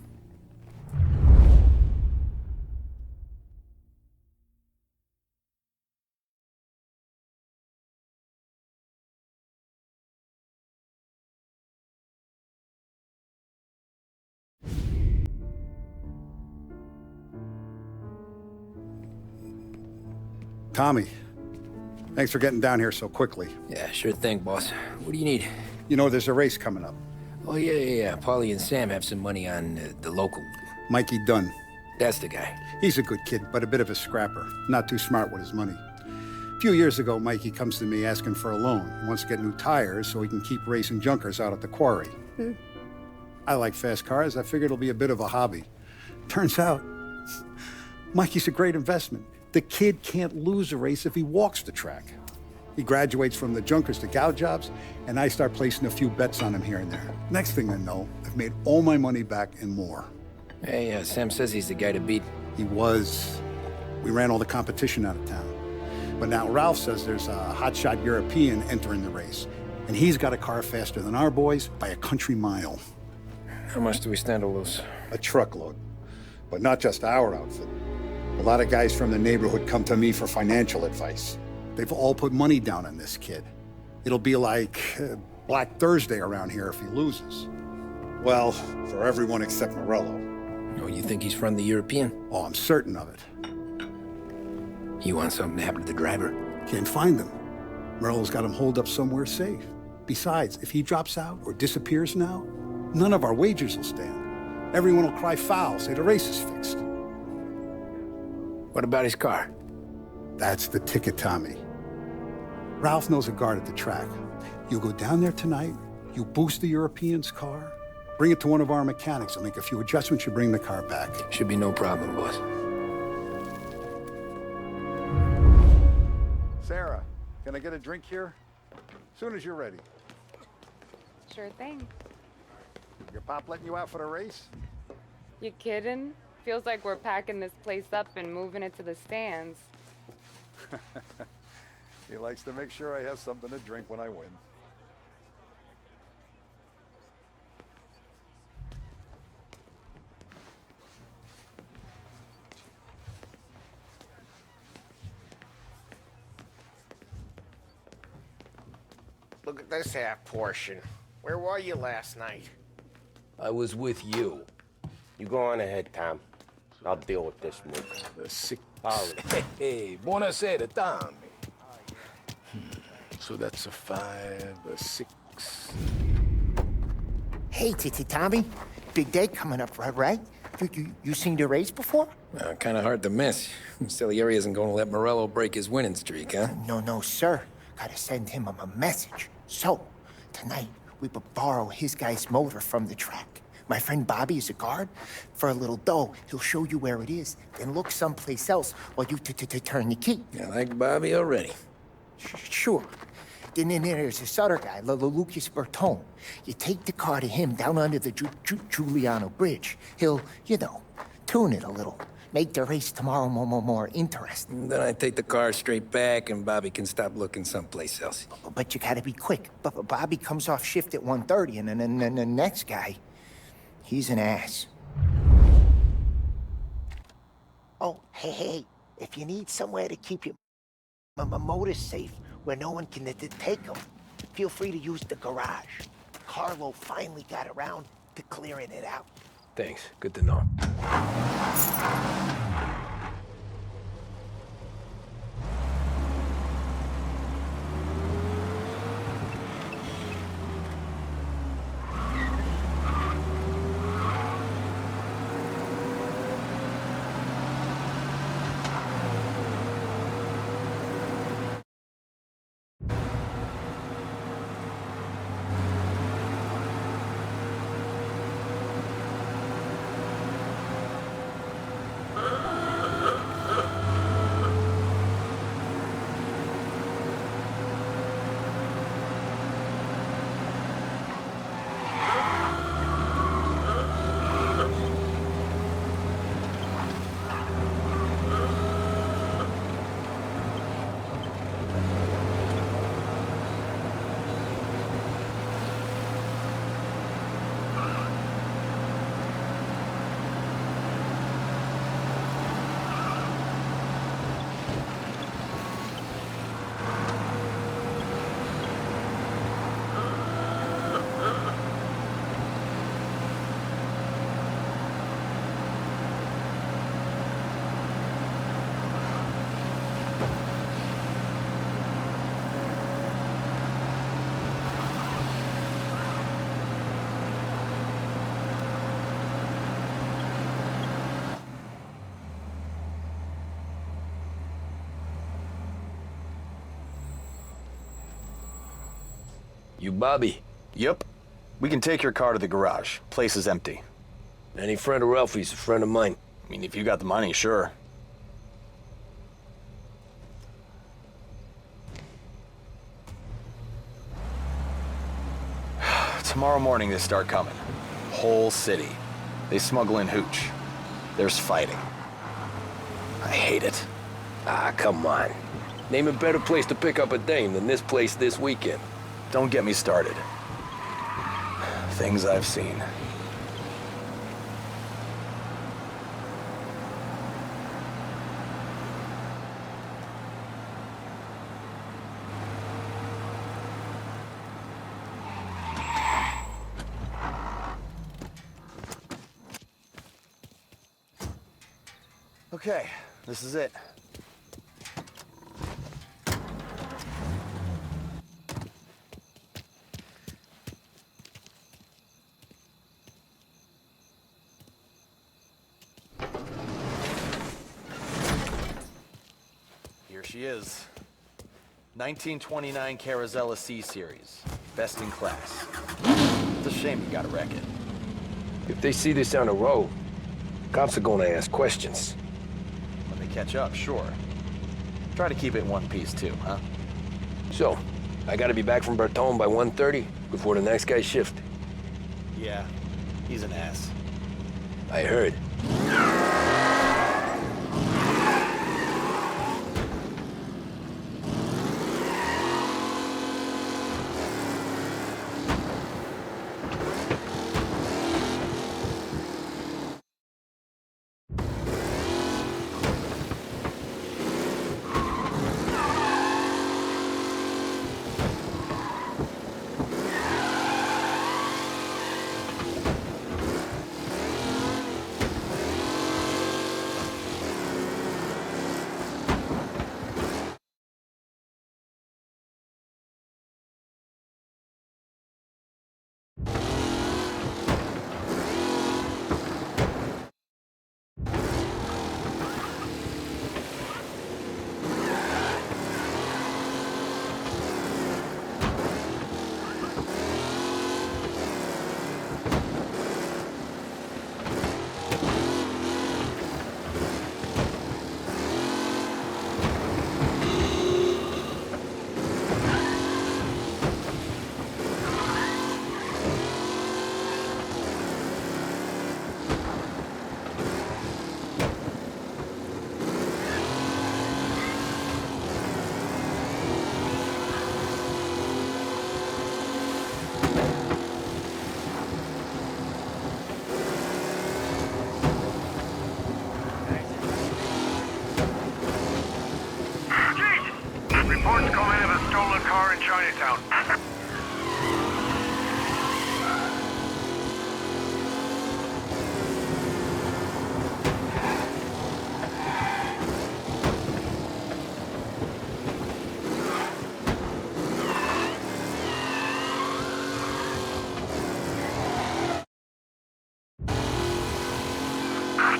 Tommy, thanks for getting down here so quickly. Yeah, sure thing, boss. What do you need? You know, there's a race coming up. Oh, yeah. Paulie and Sam have some money on the local. Mikey Dunn. That's the guy. He's a good kid, but a bit of a scrapper. Not too smart with his money. A few years ago, Mikey comes to me asking for a loan. He wants to get new tires so he can keep racing junkers out at the quarry. I like fast cars. I figured it'll be a bit of a hobby. Turns out, Mikey's a great investment. The kid can't lose a race if he walks the track. He graduates from the junkers to gal jobs, and I start placing a few bets on him here and there. Next thing I know, I've made all my money back and more. Hey, Sam says he's the guy to beat. He was. We ran all the competition out of town. But now Ralph says there's a hotshot European entering the race, and he's got a car faster than our boys by a country mile. How much do we stand to lose? A truckload. But not just our outfit. A lot of guys from the neighborhood come to me for financial advice. They've all put money down on this kid. It'll be like Black Thursday around here if he loses. Well, for everyone except Morello. Oh, you think he's from the European? Oh, I'm certain of it. You want something to happen to the driver? Can't find him. Morello's got him holed up somewhere safe. Besides, if he drops out or disappears now, none of our wagers will stand. Everyone will cry foul, say the race is fixed. What about his car? That's the ticket, Tommy. Ralph knows a guard at the track. You go down there tonight, you boost the European's car, bring it to one of our mechanics, and make a few adjustments, you bring the car back. Should be no problem, boss. Sarah, can I get a drink here? As soon as you're ready. Sure thing. Your pop letting you out for the race? You kidding? Feels like we're packing this place up and moving it to the stands. He likes to make sure I have something to drink when I win. Look at this half portion. Where were you last night? I was with you. You go on ahead, Tom. I'll deal with this move. The sick. Hey, buonasera, Tommy. So that's a 5, a 6. Hey, Tommy. Big day coming up, right? You seen the race before? Kind of hard to miss. Salieri isn't going to let Morello break his winning streak, huh? No, sir. Gotta send him a message. So, tonight, we borrow his guy's motor from the track. My friend Bobby is a guard. For a little dough, he'll show you where it is, then look someplace else while you turn the key. I like Bobby already. Sure. Then there's this other guy, Lucas Bertone. You take the car to him down under the Giuliano Bridge. He'll, tune it a little. Make the race tomorrow more interesting. Then I take the car straight back and Bobby can stop looking someplace else. But you gotta be quick. Bobby comes off shift at 1:30, and then the next guy, he's an ass. Oh, hey, if you need somewhere to keep your motor safe where no one can take them, feel free to use the garage. Carlo finally got around to clearing it out. Thanks. Good to know. You Bobby? Yep. We can take your car to the garage. Place is empty. Any friend of Ralphie's a friend of mine. I mean, if you got the money, sure. Tomorrow morning they start coming. Whole city. They smuggle in hooch. There's fighting. I hate it. Ah, come on. Name a better place to pick up a dame than this place this weekend. Don't get me started. Things I've seen. Okay, this is it. Here she is. 1929 Carazella C-Series. Best in class. It's a shame you gotta wreck it. If they see this on the road, cops are gonna ask questions. When they catch up, sure. Try to keep it in one piece too, huh? So, I gotta be back from Bertone by 1:30 before the next guy's shift. Yeah, he's an ass. I heard. Chinatown.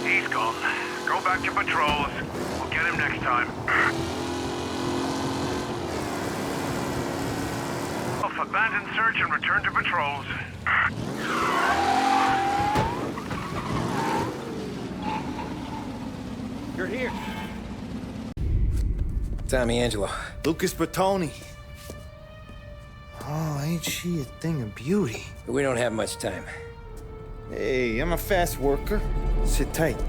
He's gone. Go back to patrols. We'll get him next time. Abandon search and return to patrols. You're here. Tommy Angelo. Lucas Bertoni. Oh, ain't she a thing of beauty? We don't have much time. Hey, I'm a fast worker. Sit tight.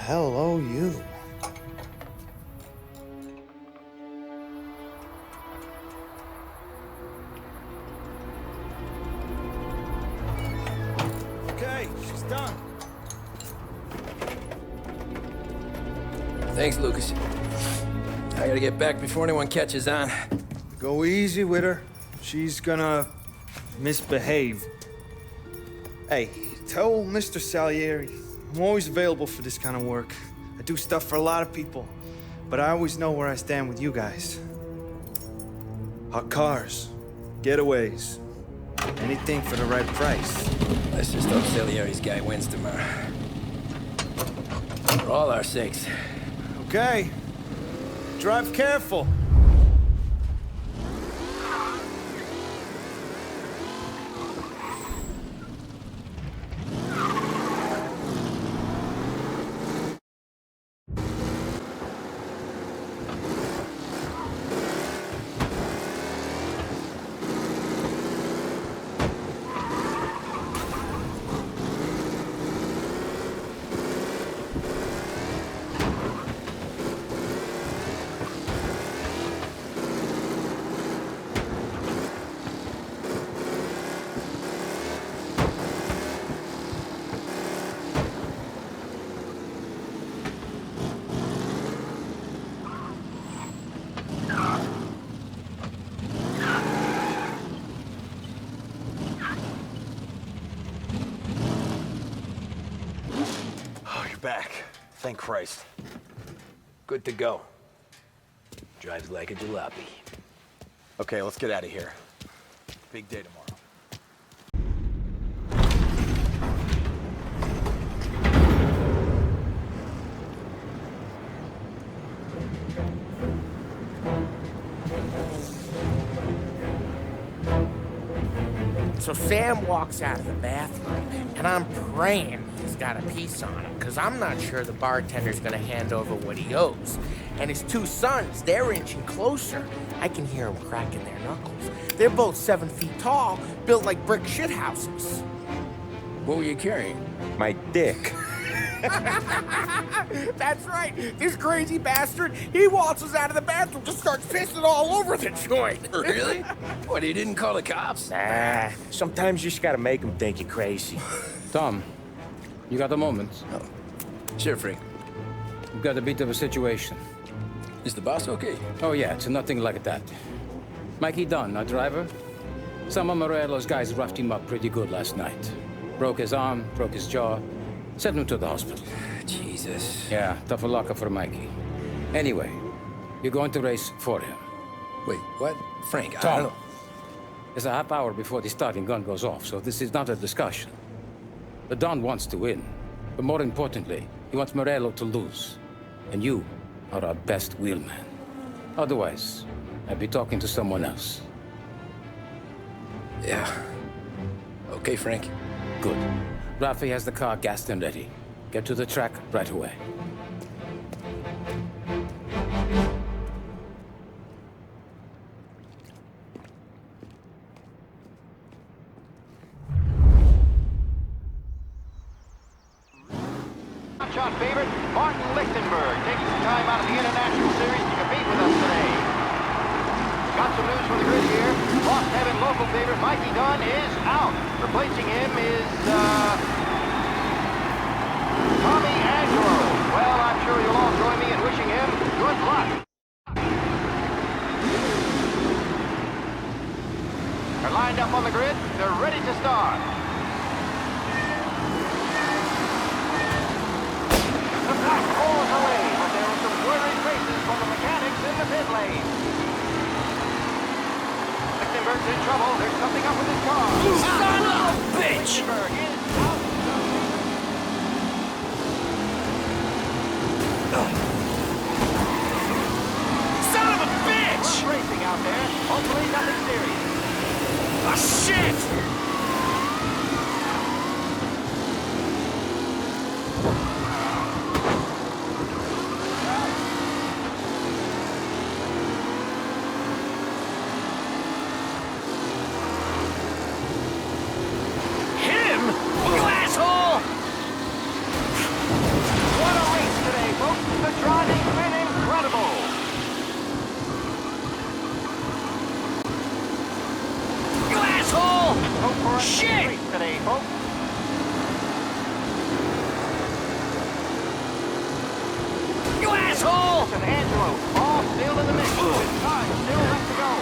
Hello, you. Okay, she's done. Thanks, Lucas. I gotta get back before anyone catches on. Go easy with her. She's gonna misbehave. Hey, tell Mr. Salieri I'm always available for this kind of work. I do stuff for a lot of people, but I always know where I stand with you guys. Hot cars, getaways, anything for the right price. Let's just hope Salieri's guy wins tomorrow. For all our sakes. Okay. Drive careful. Back. Thank Christ. Good to go. Drives like a jalopy. Okay, let's get out of here. Big day tomorrow. So Sam walks out of the bathroom, and I'm praying he's got a piece on him, because I'm not sure the bartender's gonna hand over what he owes. And his two sons, they're inching closer. I can hear them cracking their knuckles. They're both 7 feet tall, built like brick shithouses. What were you carrying? My dick. That's right. This crazy bastard, he waltzes out of the bathroom, just starts pissing all over the joint. Really? What, he didn't call the cops? Nah, sometimes you just gotta make them think you're crazy. Tom, you got a moment? Oh. Sure, Frank. We've got a bit of a situation. Is the boss okay? Oh yeah, it's nothing like that. Mikey Dunn, our driver. Some of Morello's guys roughed him up pretty good last night. Broke his arm, broke his jaw. Sent him to the hospital. Jesus. Yeah, tough luck for Mikey. Anyway, you're going to race for him. Wait, what? Frank, I Tom, don't know. it's a half hour before the starting gun goes off, so this is not a discussion. The Don wants to win, but more importantly, he wants Morello to lose. And you are our best wheelman. Otherwise, I'd be talking to someone else. Yeah. Okay, Frank. Good. Rafi has the car gassed and ready. Get to the track right away. Shot favorite, Martin Lichtenberg, taking some time out of the International Series to compete with us today. Got some news from the grid here. Lost heaven local favorite Mikey Dunn is out. Replacing him is Tommy Angelo. Well, I'm sure you'll all join me in wishing him good luck. They're lined up on the grid. They're ready to start. The pack pulls away, but there are some worried faces from the mechanics in the pit lane. Lichtenberg's in trouble. There's something up with his car. You son of a bitch! Lichtenberg is out. Son of a bitch! Rough racing out there. Hopefully nothing serious. Ah, shit! Him? You asshole! What a race today, folks. The driving's been incredible. You asshole! Hope for a Shit! race today, folks. You asshole! And Angelo, all still in the mix. With time still left to go.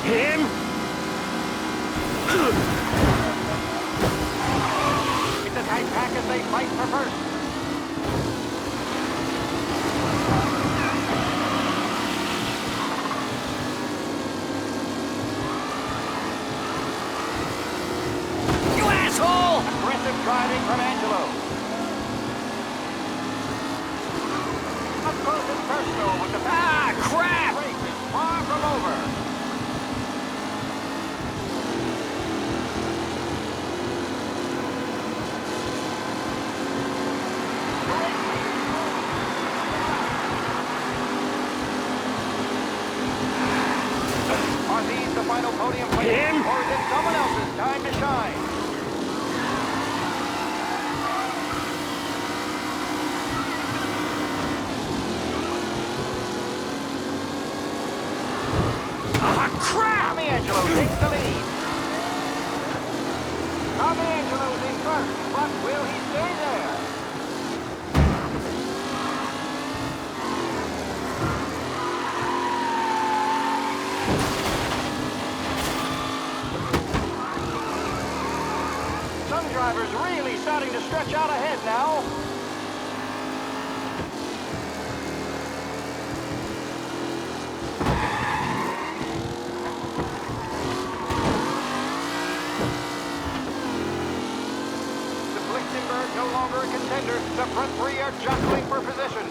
Him? It's a tight pack as they fight for first. You asshole! Aggressive driving from Angelo. Up close and personal with the Ah, crap! race is far from over. Are these the final podium places, Him? or is it someone else's time to shine? Ah, crap! Tommy Angelo takes the lead. Tommy Angelo's in first, but will he stay there? Some drivers really starting to stretch out ahead now. The Lichtenberg no longer a contender. The front three are jostling for position.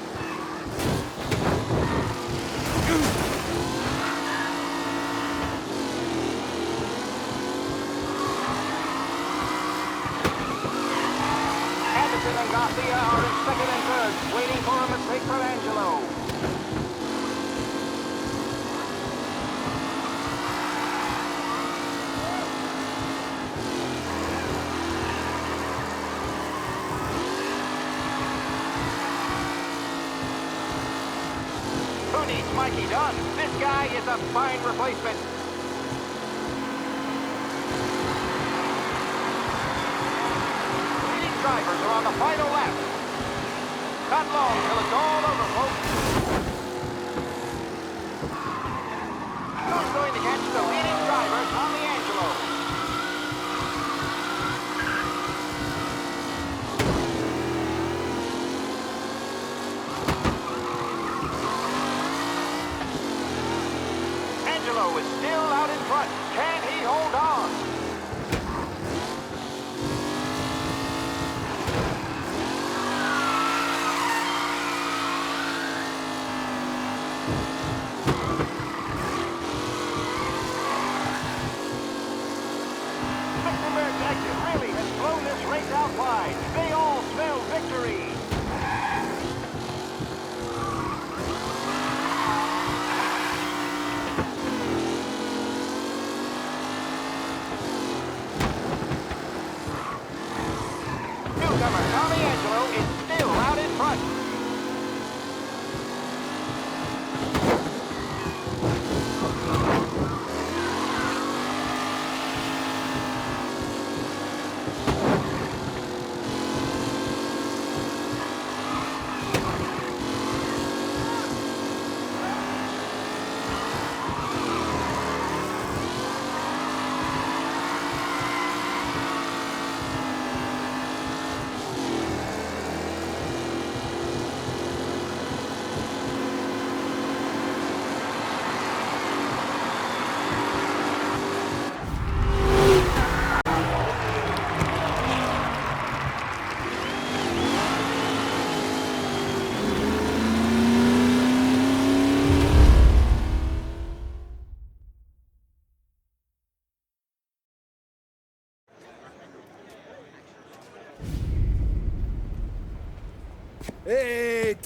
Anderson and Garcia are in second and third, waiting for a mistake from Angelo. Who needs Mikey Dunn? This guy is a fine replacement. Leading drivers are on the final lap. Not long till it's all over, folks. Who's going to catch the leading driver, Tommy Angelo? Angelo is still out in front. Can he hold on? Lichtenberg's exit really has blown this race out wide. They all smell victory. Newcomer Tommy Angelo is still out in front.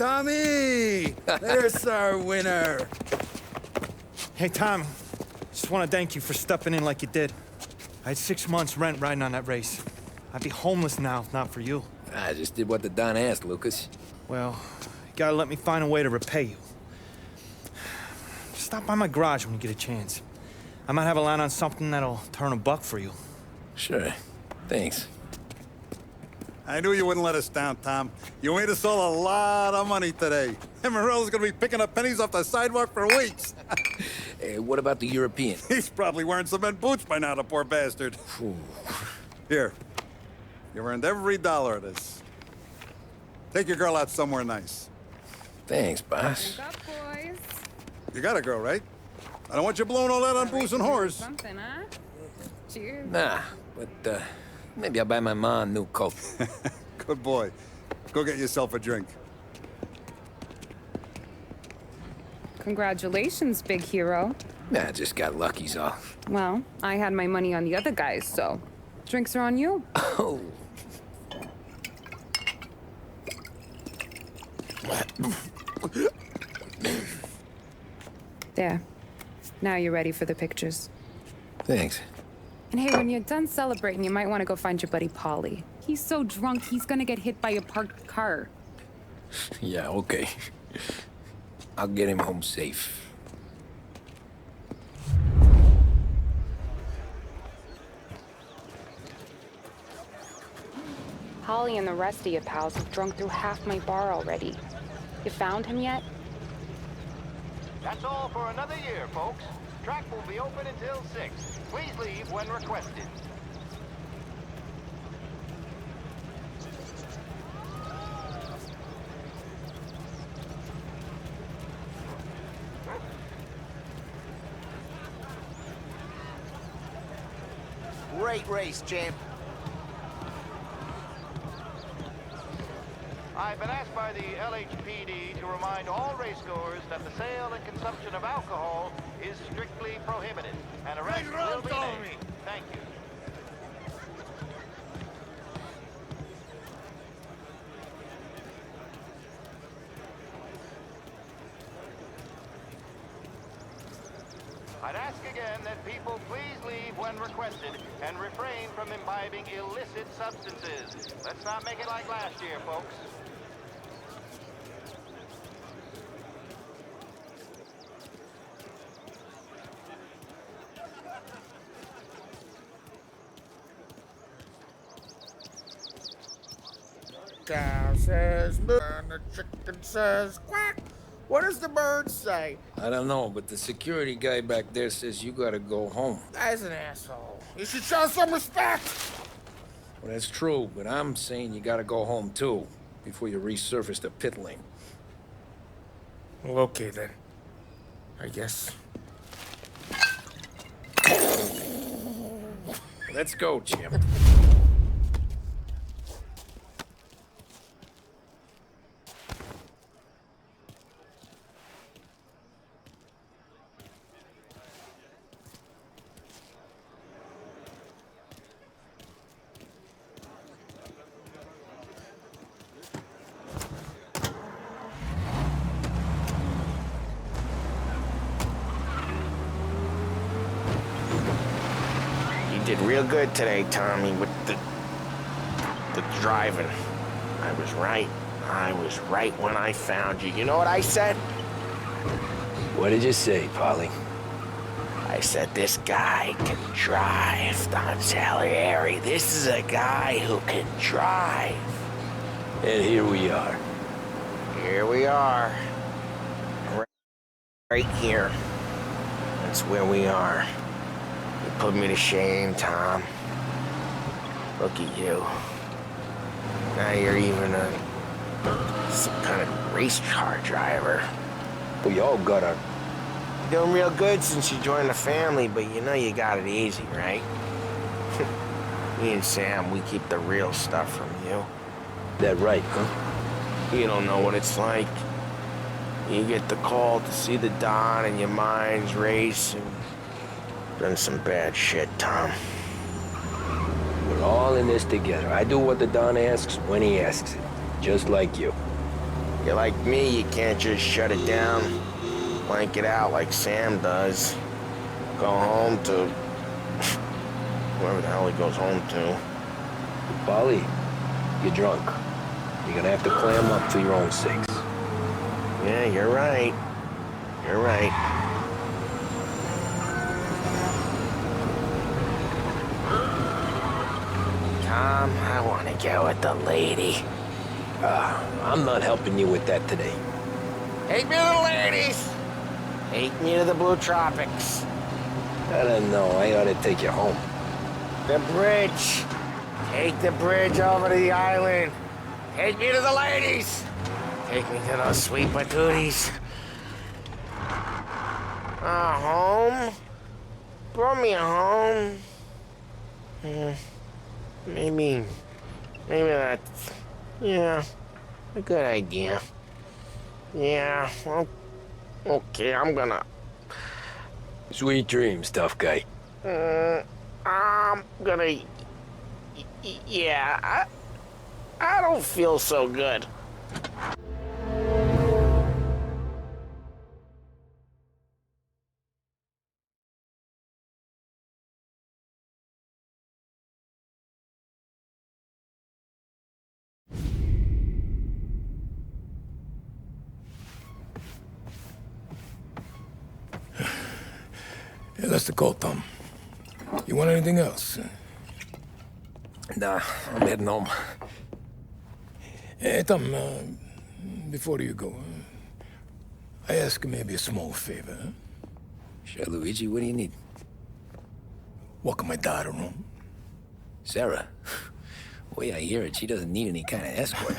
Tommy! There's our winner. Hey, Tom. Just want to thank you for stepping in like you did. I had 6 months rent riding on that race. I'd be homeless now if not for you. I just did what the Don asked, Lucas. Well, you gotta let me find a way to repay you. Stop by my garage when you get a chance. I might have a line on something that'll turn $1 for you. Sure. Thanks. I knew you wouldn't let us down, Tom. You made us all a lot of money today. And Morello's gonna be picking up pennies off the sidewalk for weeks. Hey, what about the European? He's probably wearing cement boots by now, the poor bastard. Here. You earned every dollar of this. Take your girl out somewhere nice. Thanks, boss. Drink up, boys. You got a girl, right? I don't want you blowing all that on booze and whores. Something, huh? Cheers. Nah, but maybe I'll buy my mom a new coat. Good boy. Go get yourself a drink. Congratulations, big hero. Nah, I just got lucky's all. Well, I had my money on the other guys, so drinks are on you. Oh. There. Now you're ready for the pictures. Thanks. And hey, when you're done celebrating, you might want to go find your buddy Paulie. He's so drunk, he's gonna get hit by a parked car. Yeah, okay. I'll get him home safe. Holly and the rest of your pals have drunk through half my bar already. You found him yet? That's all for another year, folks. Track will be open until 6. Please leave when requested. Great race, champ. I've been asked by the LHPD to remind all racegoers that the sale and consumption of alcohol is strictly prohibited, and arrests will be made. Thank you. I'd ask again that people please leave when requested and refrain from imbibing illicit substances. Let's not make it like last year, folks. Cow says moo, and the chicken says quack. What does the bird say? I don't know, but the security guy back there says you gotta go home. Guy's an asshole. You should show some respect. Well, that's true, but I'm saying you gotta go home too, before you resurface the pit lane. Well, okay then. I guess. Let's go, champ. You did real good today, Tommy, with the driving. I was right. I was right when I found you. You know what I said? What did you say, Polly? I said this guy can drive, Don Salieri. This is a guy who can drive. And here we are. Here we are. Right here. That's where we are. You put me to shame, Tom. Look at you. Now you're even some kind of race car driver. We all got our... Doing real good since you joined the family, but you know you got it easy, right? Me and Sam, we keep the real stuff from you. That right, huh? You don't know what it's like. You get the call to see the Don and your mind's racing. Done some bad shit, Tom. We're all in this together. I do what the Don asks when he asks it. Just like you. You're like me, you can't just shut it down, blank it out like Sam does. Go home to wherever the hell he goes home to. Paulie, you're drunk. You're gonna have to clam up for your own sakes. Yeah, you're right. You're right. Tom, I want to go with the lady. I'm not helping you with that today. Take me to the ladies! Take me to the Blue Tropics. I don't know. I ought to take you home. The bridge. Take the bridge over to the island. Take me to the ladies. Take me to those sweet patooties. Home? Brought me home. Maybe that's, yeah, a good idea. Yeah, well, okay, I'm gonna... Sweet dreams, tough guy. I'm gonna... Yeah, I don't feel so good. Yeah, that's the call, Tom. You want anything else? Nah, I'm heading home. Hey, Tom, before you go, I ask maybe a small favor. Huh? Sure, Luigi, what do you need? Welcome my daughter home. Sarah? The way I hear it, she doesn't need any kind of escort.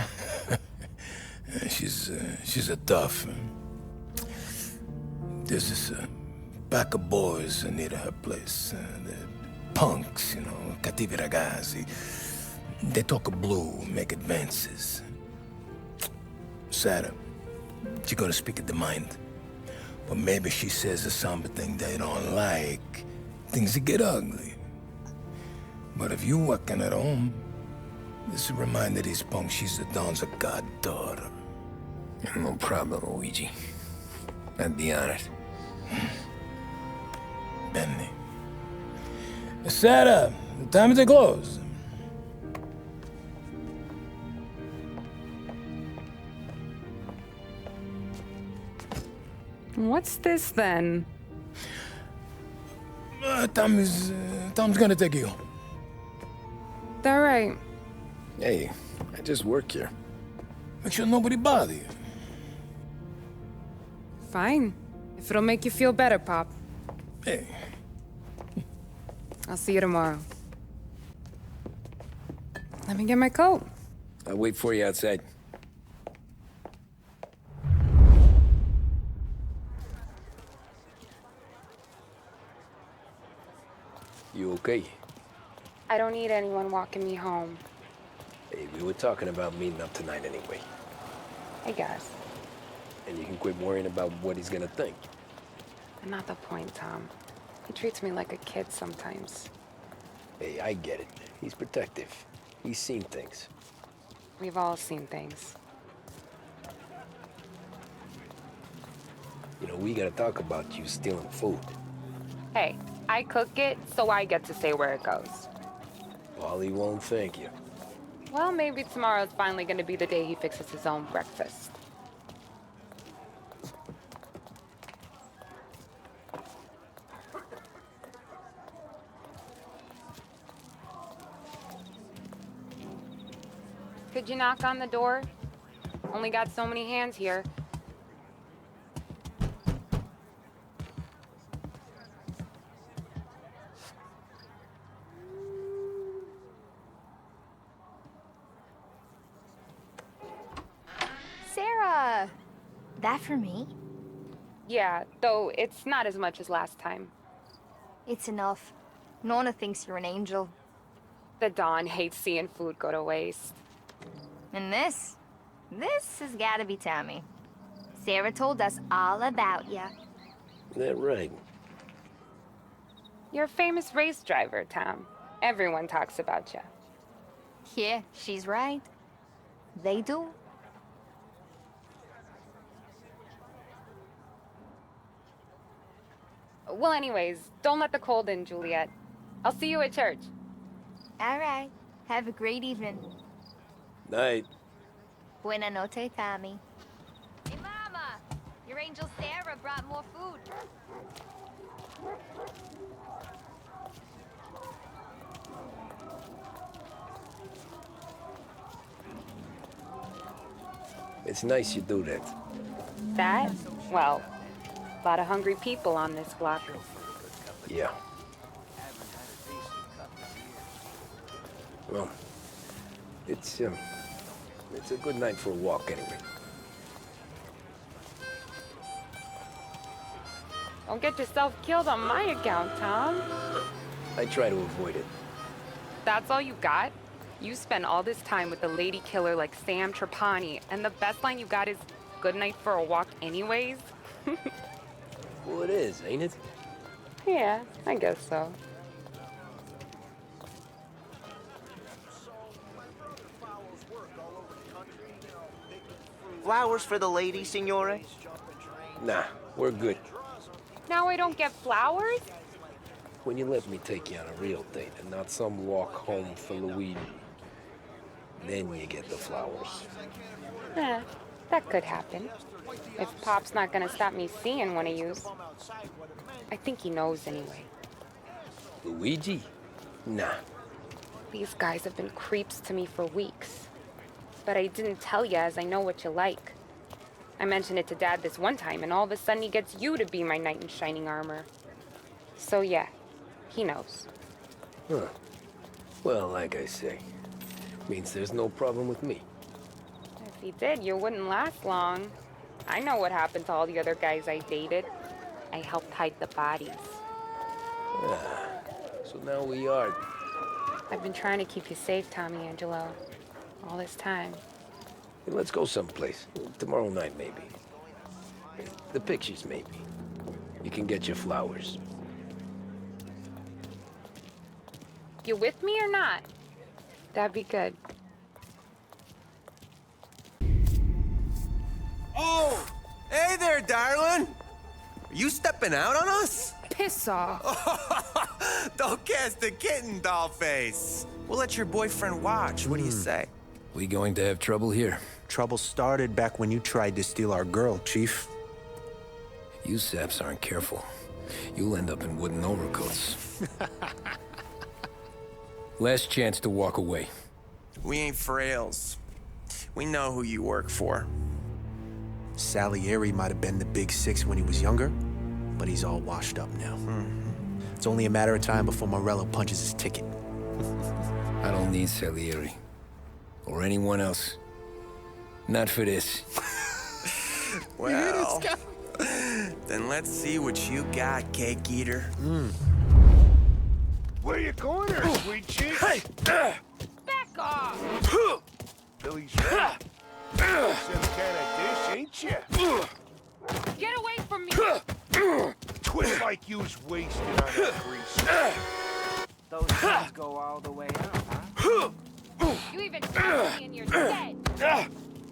She's a tough. There's this pack of boys near her place. They're punks, you know, cattivi ragazzi. They talk blue, make advances. Sarah, she's gonna speak at the mind. But maybe she says something they don't like. Things get ugly. But if you working at home, this will remind these punks she's the Don's goddaughter. No problem, Luigi. I'd be honored. Benny. Sarah, time to close. What's this then? Tom's gonna take you home. All right. Hey, I just work here. Make sure nobody bother you. Fine. If it'll make you feel better, Pop. Hey. I'll see you tomorrow. Let me get my coat. I'll wait for you outside. You okay? I don't need anyone walking me home. Hey, we were talking about meeting up tonight anyway. I guess. And you can quit worrying about what he's gonna think. Not the point, Tom. He treats me like a kid sometimes. Hey, I get it. He's protective. He's seen things. We've all seen things. You know, we gotta talk about you stealing food. Hey, I cook it, so I get to say where it goes. Wally won't thank you. Well, maybe tomorrow's finally gonna be the day he fixes his own breakfast. Could you knock on the door? Only got so many hands here. Sarah! That for me? Yeah, though it's not as much as last time. It's enough. Nona thinks you're an angel. The Don hates seeing food go to waste. And this has gotta be Tommy. Sarah told us all about ya. That right? You're a famous race driver, Tom. Everyone talks about you. Yeah, she's right. They do. Well, anyways, don't let the cold in, Juliet. I'll see you at church. All right. Have a great evening. Night. Buena noche, Tommy. Hey, Mama! Your angel Sarah brought more food. It's nice you do that. That? Well, a lot of hungry people on this block. Yeah. Well, it's a good night for a walk anyway. Don't get yourself killed on my account, Tom. I try to avoid it. That's all you got? You spend all this time with a lady killer like Sam Trapani, and the best line you got is, "Good night for a walk anyways"? Well, it is, ain't it? Yeah, I guess so. Flowers for the lady, signore? Nah, we're good. Now I don't get flowers? When you let me take you on a real date and not some walk home for Luigi, then you get the flowers. That could happen. If Pop's not gonna stop me seeing one of yous. I think he knows anyway. Luigi? Nah. These guys have been creeps to me for weeks. But I didn't tell ya as I know what you like. I mentioned it to Dad this one time, and all of a sudden he gets you to be my knight in shining armor. So yeah, he knows. Huh. Well, like I say, means there's no problem with me. If he did, you wouldn't last long. I know what happened to all the other guys I dated. I helped hide the bodies. Ah, so now we are... I've been trying to keep you safe, Tommy Angelo. All this time. Hey, let's go someplace. Tomorrow night, maybe. The pictures, maybe. You can get your flowers. You with me or not? That'd be good. Oh! Hey there, darling! Are you stepping out on us? Piss off. Don't cast the kitten, dollface. We'll let your boyfriend watch. What do you say? We going to have trouble here? Trouble started back when you tried to steal our girl, Chief. You saps aren't careful. You'll end up in wooden overcoats. Last chance to walk away. We ain't frails. We know who you work for. Salieri might have been the big six when he was younger, but he's all washed up now. It's only a matter of time before Morello punches his ticket. I don't need Salieri. Or anyone else. Not for this. Well, then let's see what you got, cake eater. Where you going there, sweet cheek? Hey! Back off! Billy's right. Some kind of dish, ain't you? Get away from me! Twist like you's wasted on that grease. Those things go all the way out, huh? You even touched me and you're dead!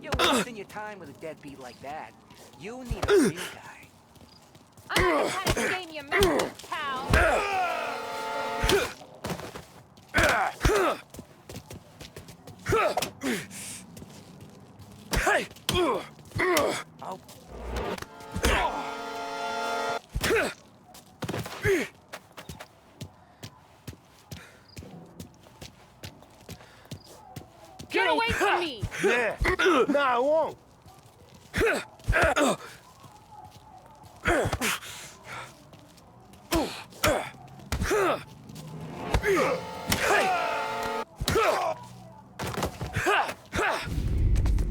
You're wasting your time with a deadbeat like that. You need a real guy. I'm not the kind of game you mess with, pal! Hey! Oh. Get away from me! Yeah. No, I won't.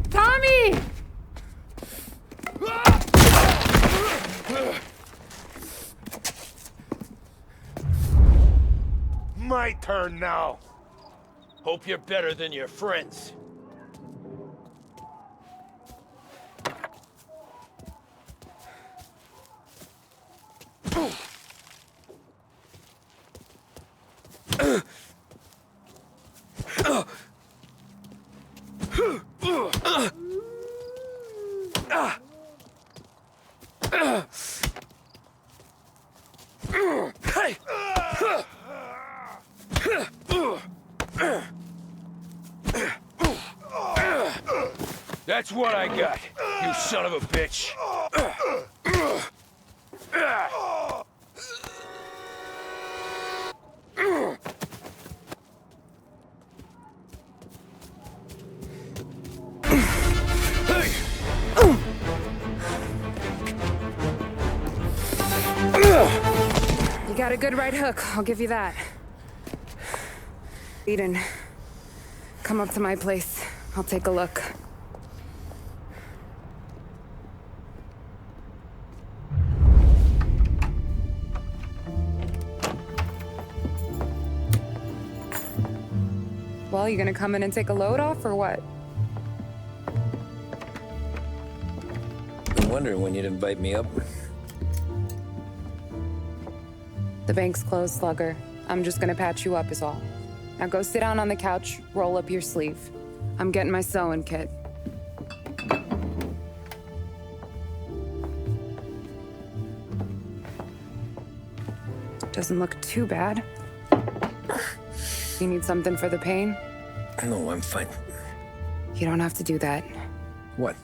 Tommy! My turn now. Hope you're better than your friends. That's what I got, you son of a bitch. You got a good right hook, I'll give you that. Eden, come up to my place. I'll take a look. Well, you gonna come in and take a load off, or what? Been wondering when you'd invite me up. The bank's closed, Slugger. I'm just gonna patch you up is all. Now go sit down on the couch, roll up your sleeve. I'm getting my sewing kit. Doesn't look too bad. You need something for the pain? No, I'm fine. You don't have to do that. What?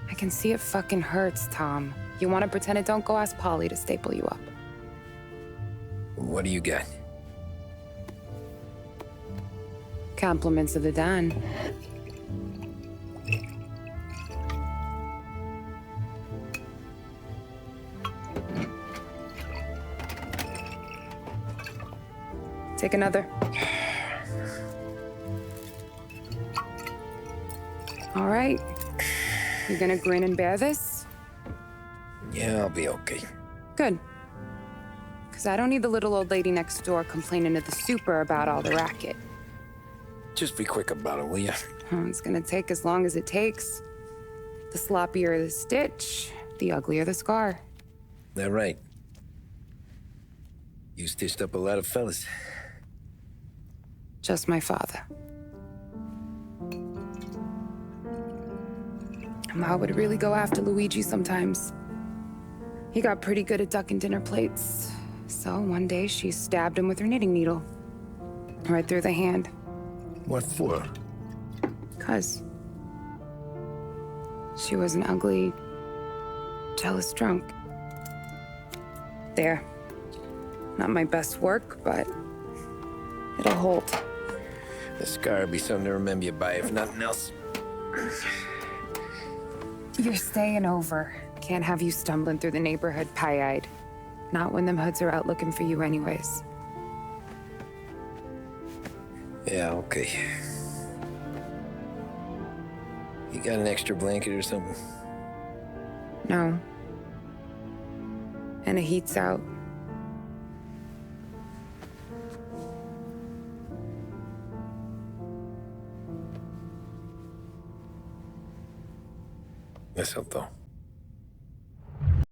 I can see it fucking hurts, Tom. You want to pretend it don't? Go ask Polly to staple you up. What do you got? Compliments of the Don. Take another. All right. You gonna grin and bear this? Yeah, I'll be okay. Good. Because I don't need the little old lady next door complaining to the super about all the racket. Just be quick about it, will ya? Oh, it's gonna take as long as it takes. The sloppier the stitch, the uglier the scar. That right. You stitched up a lot of fellas. Just my father. Ma would really go after Luigi sometimes. He got pretty good at ducking dinner plates. So one day she stabbed him with her knitting needle. Right through the hand. What for? 'Cause she was an ugly, jealous drunk. There. Not my best work, but it'll hold. The scar will be something to remember you by, if nothing else. You're staying over. Can't have you stumbling through the neighborhood pie-eyed. Not when them hoods are out looking for you anyways. Yeah, okay. You got an extra blanket or something? No. And the heat's out. Eso todo.